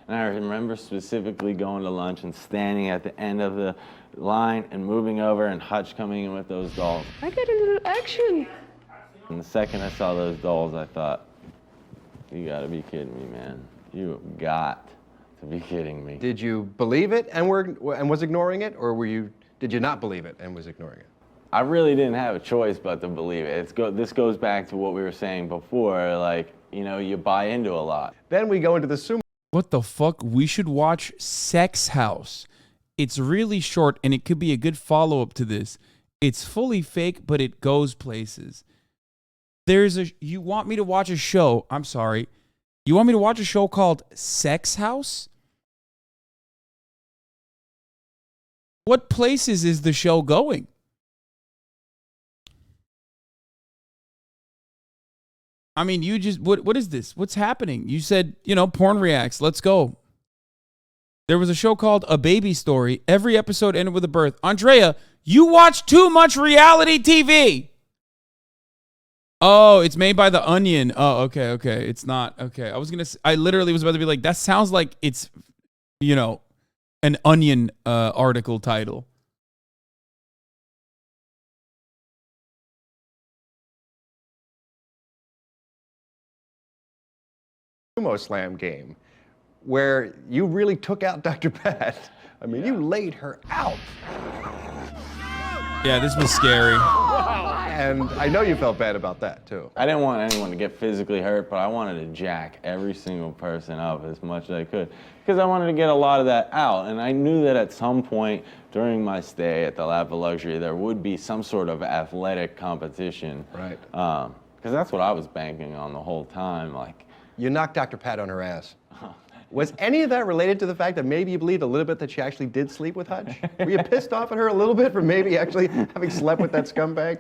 And I remember specifically going to lunch and standing at the end of the line and moving over and Hutch coming in with those dolls. I got a little action. And the second I saw those dolls, I thought, you gotta be kidding me, man. You have got to be kidding me. Did you believe it and was ignoring it, or did you not believe it and was ignoring it? I really didn't have a choice but to believe it. This goes back to what we were saying before, like, you know, you buy into a lot. Then we go into the sumo. What the fuck? We should watch Sex House. It's really short and it could be a good follow-up to this. It's fully fake, but it goes places. You want me to watch a show? I'm sorry. You want me to watch a show called Sex House? What places is the show going? I mean, you just, what is this? What's happening? You said, porn reacts. Let's go. There was a show called A Baby Story. Every episode ended with a birth. Andrea, you watch too much reality TV. Oh, it's made by The Onion. Oh, okay. It's not. Okay. I literally was about to be like, that sounds like it's, an Onion article title. Sumo Slam game, where you really took out Dr. Pat. I mean, you laid her out. Yeah, this was scary. And I know you felt bad about that, too. I didn't want anyone to get physically hurt, but I wanted to jack every single person up as much as I could because I wanted to get a lot of that out. And I knew that at some point during my stay at the Lap of Luxury, there would be some sort of athletic competition. Right. Because that's what I was banking on the whole time. Like, you knocked Dr. Pat on her ass. Was any of that related to the fact that maybe you believed a little bit that she actually did sleep with Hutch? Were you pissed off at her a little bit for maybe actually having slept with that scumbag?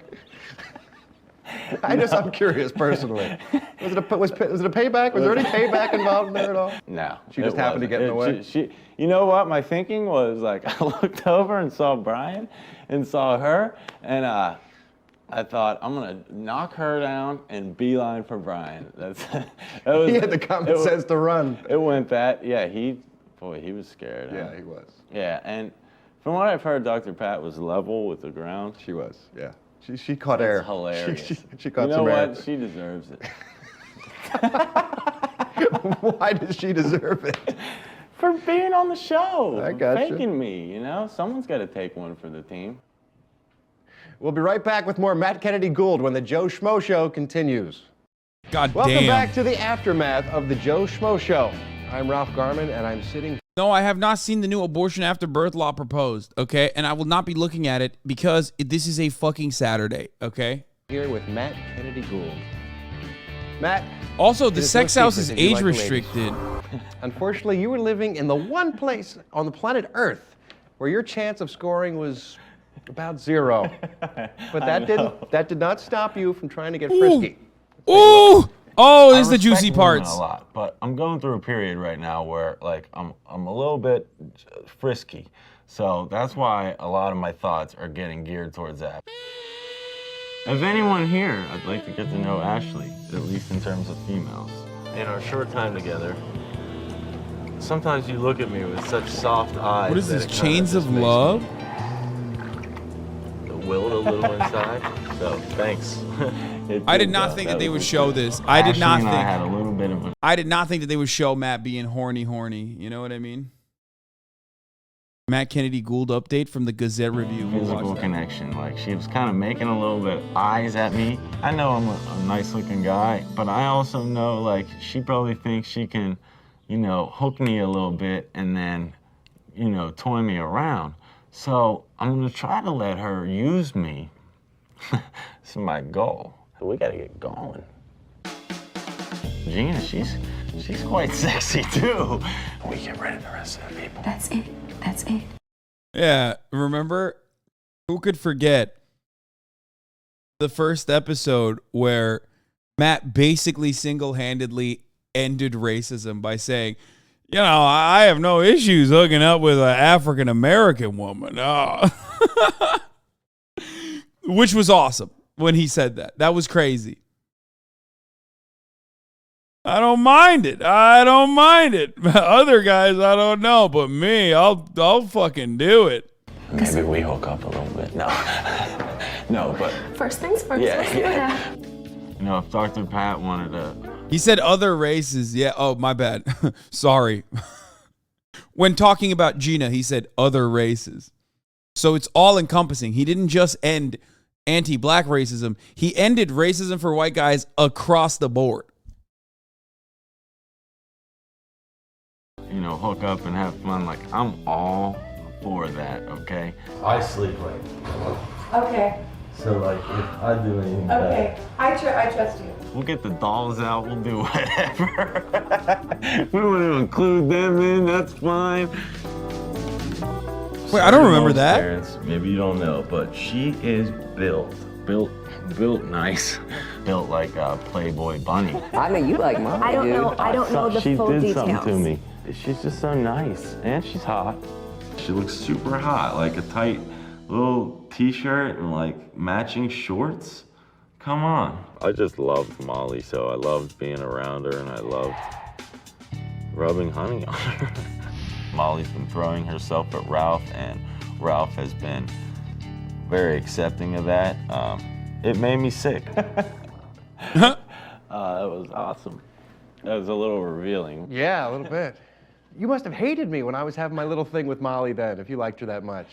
I'm curious personally. Was it a payback? Was there any payback involved in there at all? No. She just happened to get in the way? You know what? My thinking was like, I looked over and saw Brian and saw her, and I thought, I'm going to knock her down and beeline for Brian. He had the common sense to run. It went that. Yeah, he was scared. Yeah, huh? he was. Yeah, and from what I've heard, Dr. Pat was level with the ground. She was, yeah. She caught air. That's hilarious. She caught you know some air. what? She deserves it. Why does she deserve it? For being on the show. I got you. Faking me, Someone's got to take one for the team. We'll be right back with more Matt Kennedy Gould when the Joe Schmo Show continues. Welcome back to the aftermath of the Joe Schmo Show. I'm Ralph Garman, and I'm sitting... No, I have not seen the new abortion after birth law proposed, okay? And I will not be looking at it because this is a fucking Saturday, okay? Here with Matt Kennedy Gould. Matt... Also, the Sex House is age restricted. Unfortunately, you were living in the one place on the planet Earth where your chance of scoring was about 0. But that did not stop you from trying to get frisky. Ooh! Oh, this is the juicy parts. A lot, but I'm going through a period right now where like I'm a little bit frisky. So that's why a lot of my thoughts are getting geared towards that. If anyone here, I'd like to get to know Ashley, at least in terms of females. In our short time together, sometimes you look at me with such soft eyes. What is this, Chains of Love? Willed a little inside, so thanks. I did not think that they would show this. I did not think. I had a little bit bit of a... I did not think that they would show Matt being horny. You know what I mean? Matt Kennedy Gould update from the Gazette Review. Physical connection. Like, she was kind of making a little bit of eyes at me. I know I'm a nice-looking guy, but I also know, like, she probably thinks she can, you know, hook me a little bit and then, you know, toy me around. So I'm going to try to let her use me. This is my goal. We got to get going. Gina, she's quite sexy, too. We get rid of the rest of the people. That's it. That's it. Yeah, remember? Who could forget the first episode where Matt basically single-handedly ended racism by saying, you know, I have no issues hooking up with an African-American woman. Oh. Which was awesome when he said that. That was crazy. I don't mind it. Other guys, I don't know, but me, I'll fucking do it. Maybe we hook up a little bit. No, no, but First things first. yeah. You know, if Dr. Pat wanted to. He said other races. Yeah. Oh, my bad. Sorry. When talking about Gina, he said other races. So it's all encompassing. He didn't just end anti-black racism. He ended racism for white guys across the board. You know, hook up and have fun. Like, I'm all for that, okay? I sleep late. Okay. So, like, if I do anything Okay. I trust you. we'll get the dolls out, we'll do whatever. We want to include them in, that's fine. Wait, I don't remember that. Parents, maybe you don't know, but she is built nice. Built like a Playboy bunny. I know you like mom. I don't know the she full did details. something to me. She's just so nice, and she's hot. She looks super hot, like a tight little t-shirt and like matching shorts. Come on. I just loved Molly, so I loved being around her, and I loved rubbing honey on her. Molly's been throwing herself at Ralph, and Ralph has been very accepting of that. It made me sick. That was awesome. That was a little revealing. Yeah, a little bit. You must have hated me when I was having my little thing with Molly then, if you liked her that much.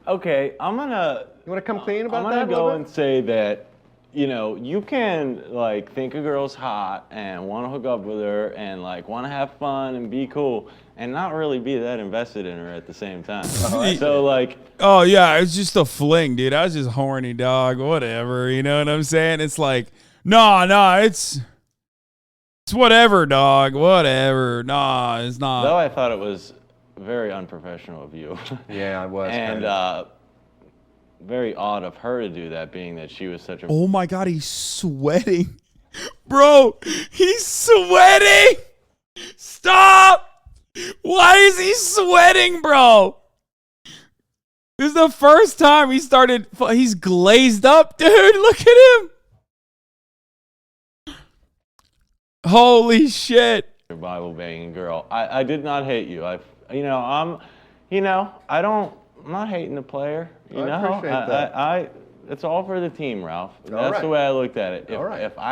Okay, I'm gonna... You want to come clean about that? I'm gonna go and say that, you know, you can, like, think a girl's hot and want to hook up with her and, like, want to have fun and be cool and not really be that invested in her at the same time. So, like... Oh, yeah, it's just a fling, dude. I was just horny, dog. Whatever, you know what I'm saying? It's like, no, it's whatever, dog. Whatever. Nah, it's not. Though I thought it was very unprofessional of you. Yeah, I was. And very odd of her to do that, being that she was such a... Oh, my God, he's sweating. Bro, he's sweating. Stop. Why is he sweating, bro? This is the first time he's glazed up, dude. Look at him. Holy shit. Bible banging girl. I did not hate you. I'm not hating the player. You know, appreciate that. It's all for the team, Ralph. That's right. the way I looked at it.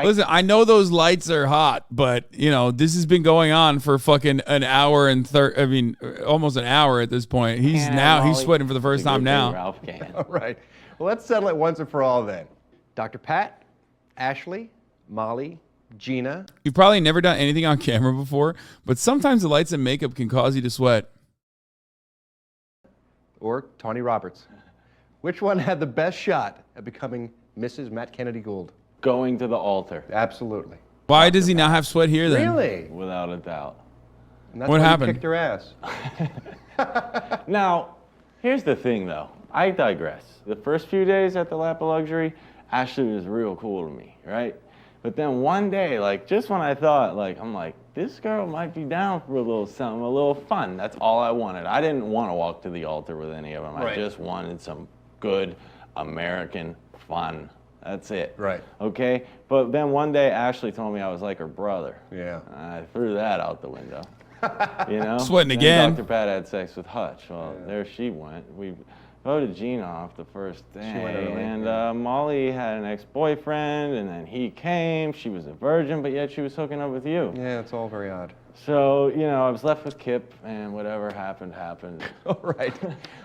Listen, I know those lights are hot, but you know this has been going on for fucking an hour and almost an hour at this point. He's sweating for the first time now. Ralph can. All right. Well, let's settle it once and for all then. Dr. Pat, Ashley, Molly, Gina. You've probably never done anything on camera before, but sometimes the lights and makeup can cause you to sweat. Or Tawny Roberts. Which one had the best shot at becoming Mrs. Matt Kennedy Gould? Going to the altar. Absolutely. Why does he not have sweat here then? Really? Without a doubt. And that's What why happened? You kicked her ass. Now, here's the thing though. I digress. The first few days at the Lap of Luxury, Ashley was real cool to me, right? But then one day, like just when I thought, I'm like, this girl might be down for a little something, a little fun. That's all I wanted. I didn't want to walk to the altar with any of them. Right. I just wanted some good American fun. That's it. Right. Okay? But then one day, Ashley told me I was like her brother. Yeah. I threw that out the window. You know? Sweating Then again. Dr. Pat had sex with Hutch. Well, there she went. We voted Gina off the first day. She went early, And yeah. Molly had an ex-boyfriend, and then he came. She was a virgin, but yet she was hooking up with you. Yeah, it's all very odd. So, you know, I was left with Kip, and whatever happened, happened. All right.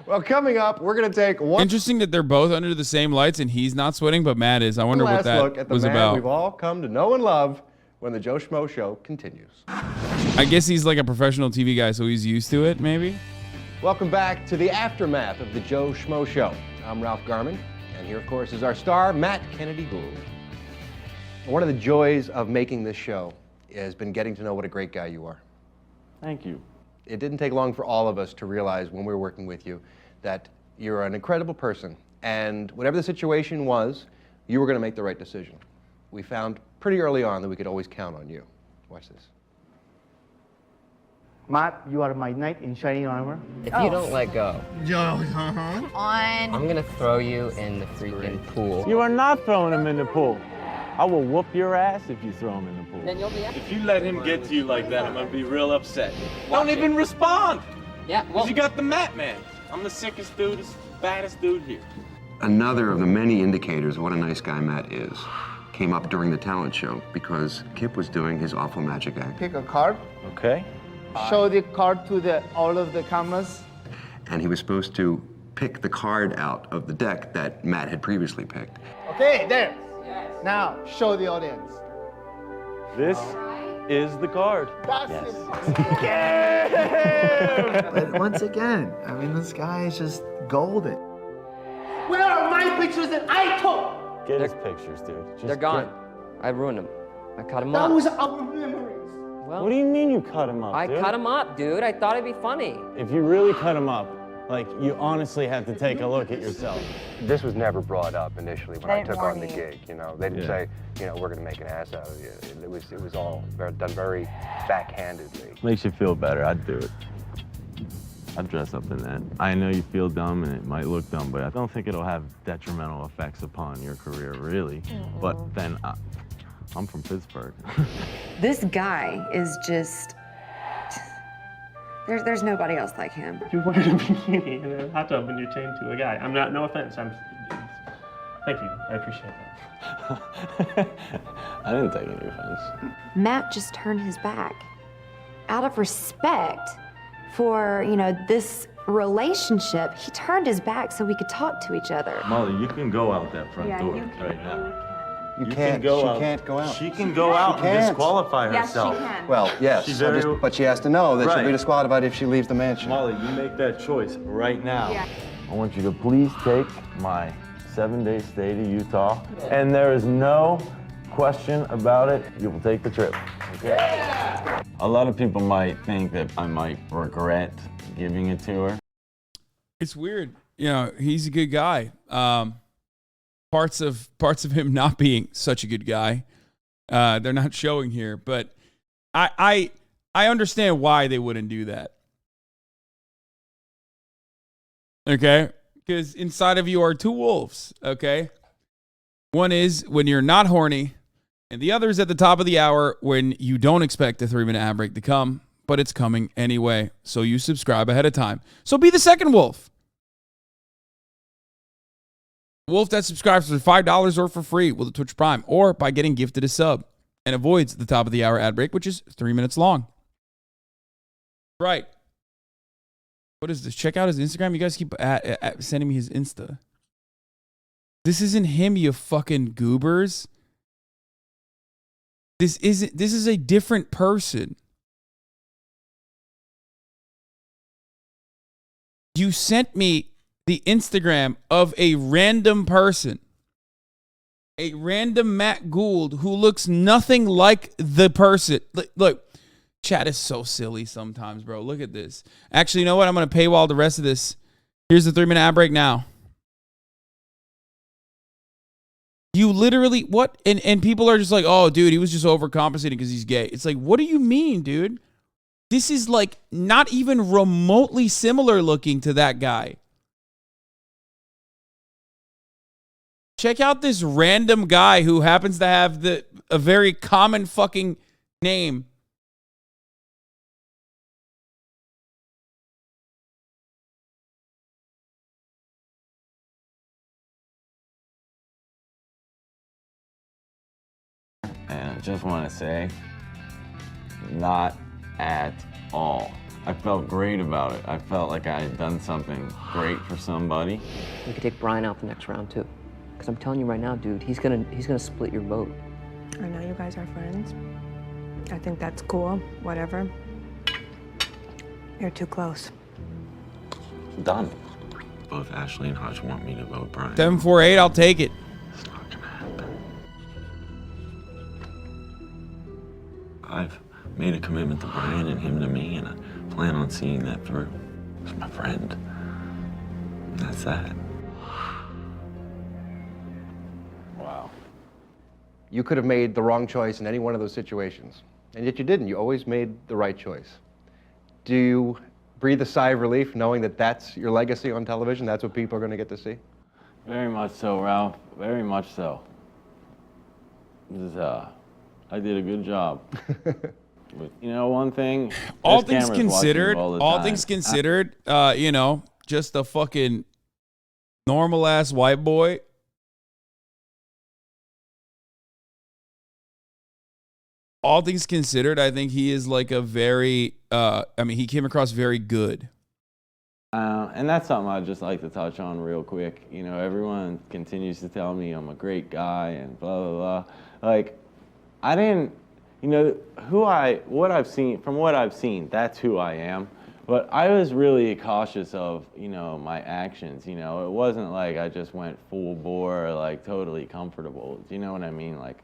Well, coming up, we're going to take one Interesting that they're both under the same lights and he's not sweating, but Matt is. I wonder what last that look at the was man about. we've all come to know and love when the Joe Schmo Show continues. I guess he's like a professional TV guy, so he's used to it, maybe. Welcome back to the aftermath of the Joe Schmo Show. I'm Ralph Garman, and here, of course, is our star, Matt Kennedy Gould. One of the joys of making this show has been getting to know what a great guy you are. Thank you. It didn't take long for all of us to realize when we were working with you that you're an incredible person, and whatever the situation was, you were going to make the right decision. We found pretty early on that we could always count on you. Watch this. Matt, you are my knight in shining armor. If you don't let go, On. I'm gonna throw you in the freaking pool. You are not throwing him in the pool. I will whoop your ass if you throw him in the pool. Then you'll be. If you let him get to you like that, I'm gonna be real upset. Don't even respond. Yeah, well, You got the Matt man. I'm the sickest dude, the baddest dude here. Another of the many indicators of what a nice guy Matt is came up during the talent show because Kip was doing his awful magic act. Pick a card. Okay. Show the card to all of the cameras. And he was supposed to pick the card out of the deck that Matt had previously picked. Okay, there. Now, show the audience. This is the card. That's But once again, I mean, this guy is just golden. Where are my pictures that I took? Get his pictures, dude. Just they're gone. I ruined them. I cut them That up. was our memories. Well, What do you mean you cut him up, I dude? cut them up, dude. I thought it'd be funny. If you really cut him up, like, you honestly have to take a look at yourself. This was never brought up initially when They I didn't took on warn the you. gig. You know, they didn't say, you know, we're going to make an ass out of you. It was all done very backhandedly. Makes you feel better, I'd do it. I'd dress up in that. I know you feel dumb and it might look dumb, but I don't think it'll have detrimental effects upon your career, really. But then, I'm from Pittsburgh. This guy is just. There's nobody else like him. You wanted a bikini and a hot tub and you're chained to a guy. I'm not, no offense. Thank you. I appreciate that. I didn't take any offense. Matt just turned his back. Out of respect for, you know, this relationship, he turned his back so we could talk to each other. Molly, you can go out that front door right now. You can can't. go She out. can't go out. She can go out and can't. disqualify herself. Well, yes, She's very- but she has to know that she'll be Right. disqualified if she leaves the mansion. Molly, you make that choice right now. I want you to please take my 7-day stay to Utah, and there is no question about it. You will take the trip. Okay? A lot of people might think that I might regret giving it to her. It's weird. You know, he's a good guy. Parts of him not being such a good guy, they're not showing here. But I understand why they wouldn't do that. Okay, because inside of you are two wolves. Okay, one is when you're not horny, and the other is at the top of the hour when you don't expect a 3-minute ad break to come, but it's coming anyway. So you subscribe ahead of time. So be the second wolf. Wolf that subscribes for $5 or for free with a Twitch Prime or by getting gifted a sub and avoids the top of the hour ad break, which is 3 minutes long. Right. What is this? Check out his Instagram. You guys keep sending me his Insta. This isn't him, you fucking goobers. This is a different person. You sent me the Instagram of a random person, a random Matt Gould who looks nothing like the person. Look, chat is so silly sometimes, bro. Look at this. Actually, you know what? I'm going to paywall the rest of this. Here's the 3-minute ad break now. You literally, what? And people are just like, oh, dude, he was just overcompensating because he's gay. It's like, what do you mean, dude? This is like not even remotely similar looking to that guy. Check out this random guy who happens to have a very common fucking name. I just want to say, not at all. I felt great about it. I felt like I had done something great for somebody. We could take Brian out the next round too. Because I'm telling you right now, dude, he's gonna split your vote. I know you guys are friends. I think that's cool, whatever. You're too close. Done. Both Ashley and Hutch want me to vote Brian. 748, I'll take it. It's not gonna happen. I've made a commitment to Brian and him to me, and I plan on seeing that through. He's my friend. And that's that. Wow. You could have made the wrong choice in any one of those situations, and yet you didn't. You always made the right choice. Do you breathe a sigh of relief knowing that that's your legacy on television? That's what people are going to get to see? Very much so, Ralph. Very much so. I did a good job. But, you know, one thing. All things considered, you know, just a fucking normal ass white boy. All things considered, I think he is like a very, he came across very good. And that's something I'd just like to touch on real quick. You know, everyone continues to tell me I'm a great guy and blah, blah, blah. Like, I didn't, you know, what I've seen, that's who I am. But I was really cautious of, you know, my actions. You know, it wasn't like I just went full bore, like totally comfortable. Do you know what I mean? Like,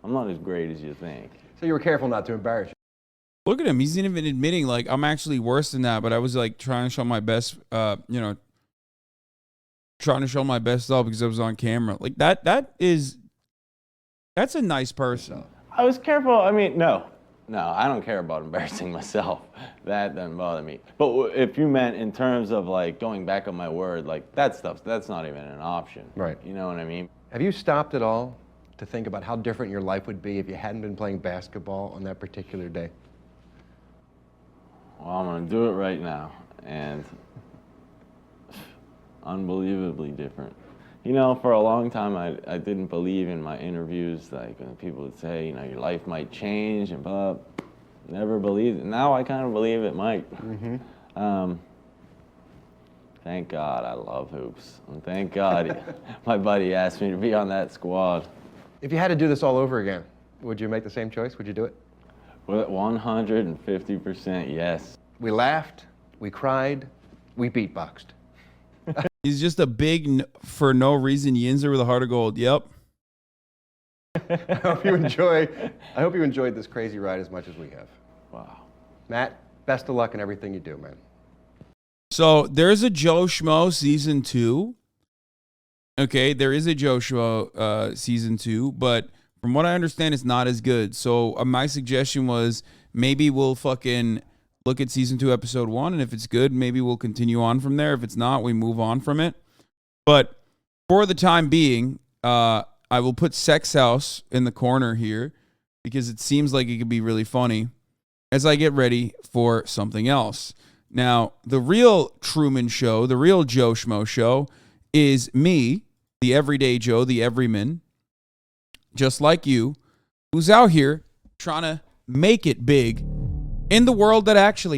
I'm not as great as you think. So you were careful not to embarrass you. Look at him. He's even admitting, like, I'm actually worse than that, but I was, like, trying to show my best, trying to show my best self because I was on camera. Like, that's a nice person. I was careful. I mean, no, I don't care about embarrassing myself. That doesn't bother me. But if you meant in terms of, like, going back on my word, like, that's not even an option. Right. You know what I mean? Have you stopped at all to think about how different your life would be if you hadn't been playing basketball on that particular day? Well, I'm going to do it right now, and unbelievably different. You know, for a long time, I didn't believe in my interviews, like when people would say, you know, your life might change and blah, never believed it. Now I kind of believe it might. Mm-hmm. Thank God I love hoops, and thank God my buddy asked me to be on that squad. If you had to do this all over again, would you make the same choice? Would you do it? With 150% yes. We laughed, we cried, we beatboxed. He's just a big, for no reason, yinzer with a heart of gold. Yep. I hope you enjoyed this crazy ride as much as we have. Wow. Matt, best of luck in everything you do, man. So there's a Joe Schmo season 2. Okay, there is a Joe Schmo season 2, but from what I understand, it's not as good. So my suggestion was maybe we'll fucking look at season 2, episode 1, and if it's good, maybe we'll continue on from there. If it's not, we move on from it. But for the time being, I will put Sex House in the corner here because it seems like it could be really funny as I get ready for something else. Now, the real Truman Show, the real Joe Schmo Show is me, the everyday Joe, the everyman, just like you, who's out here trying to make it big in the world that actually matters.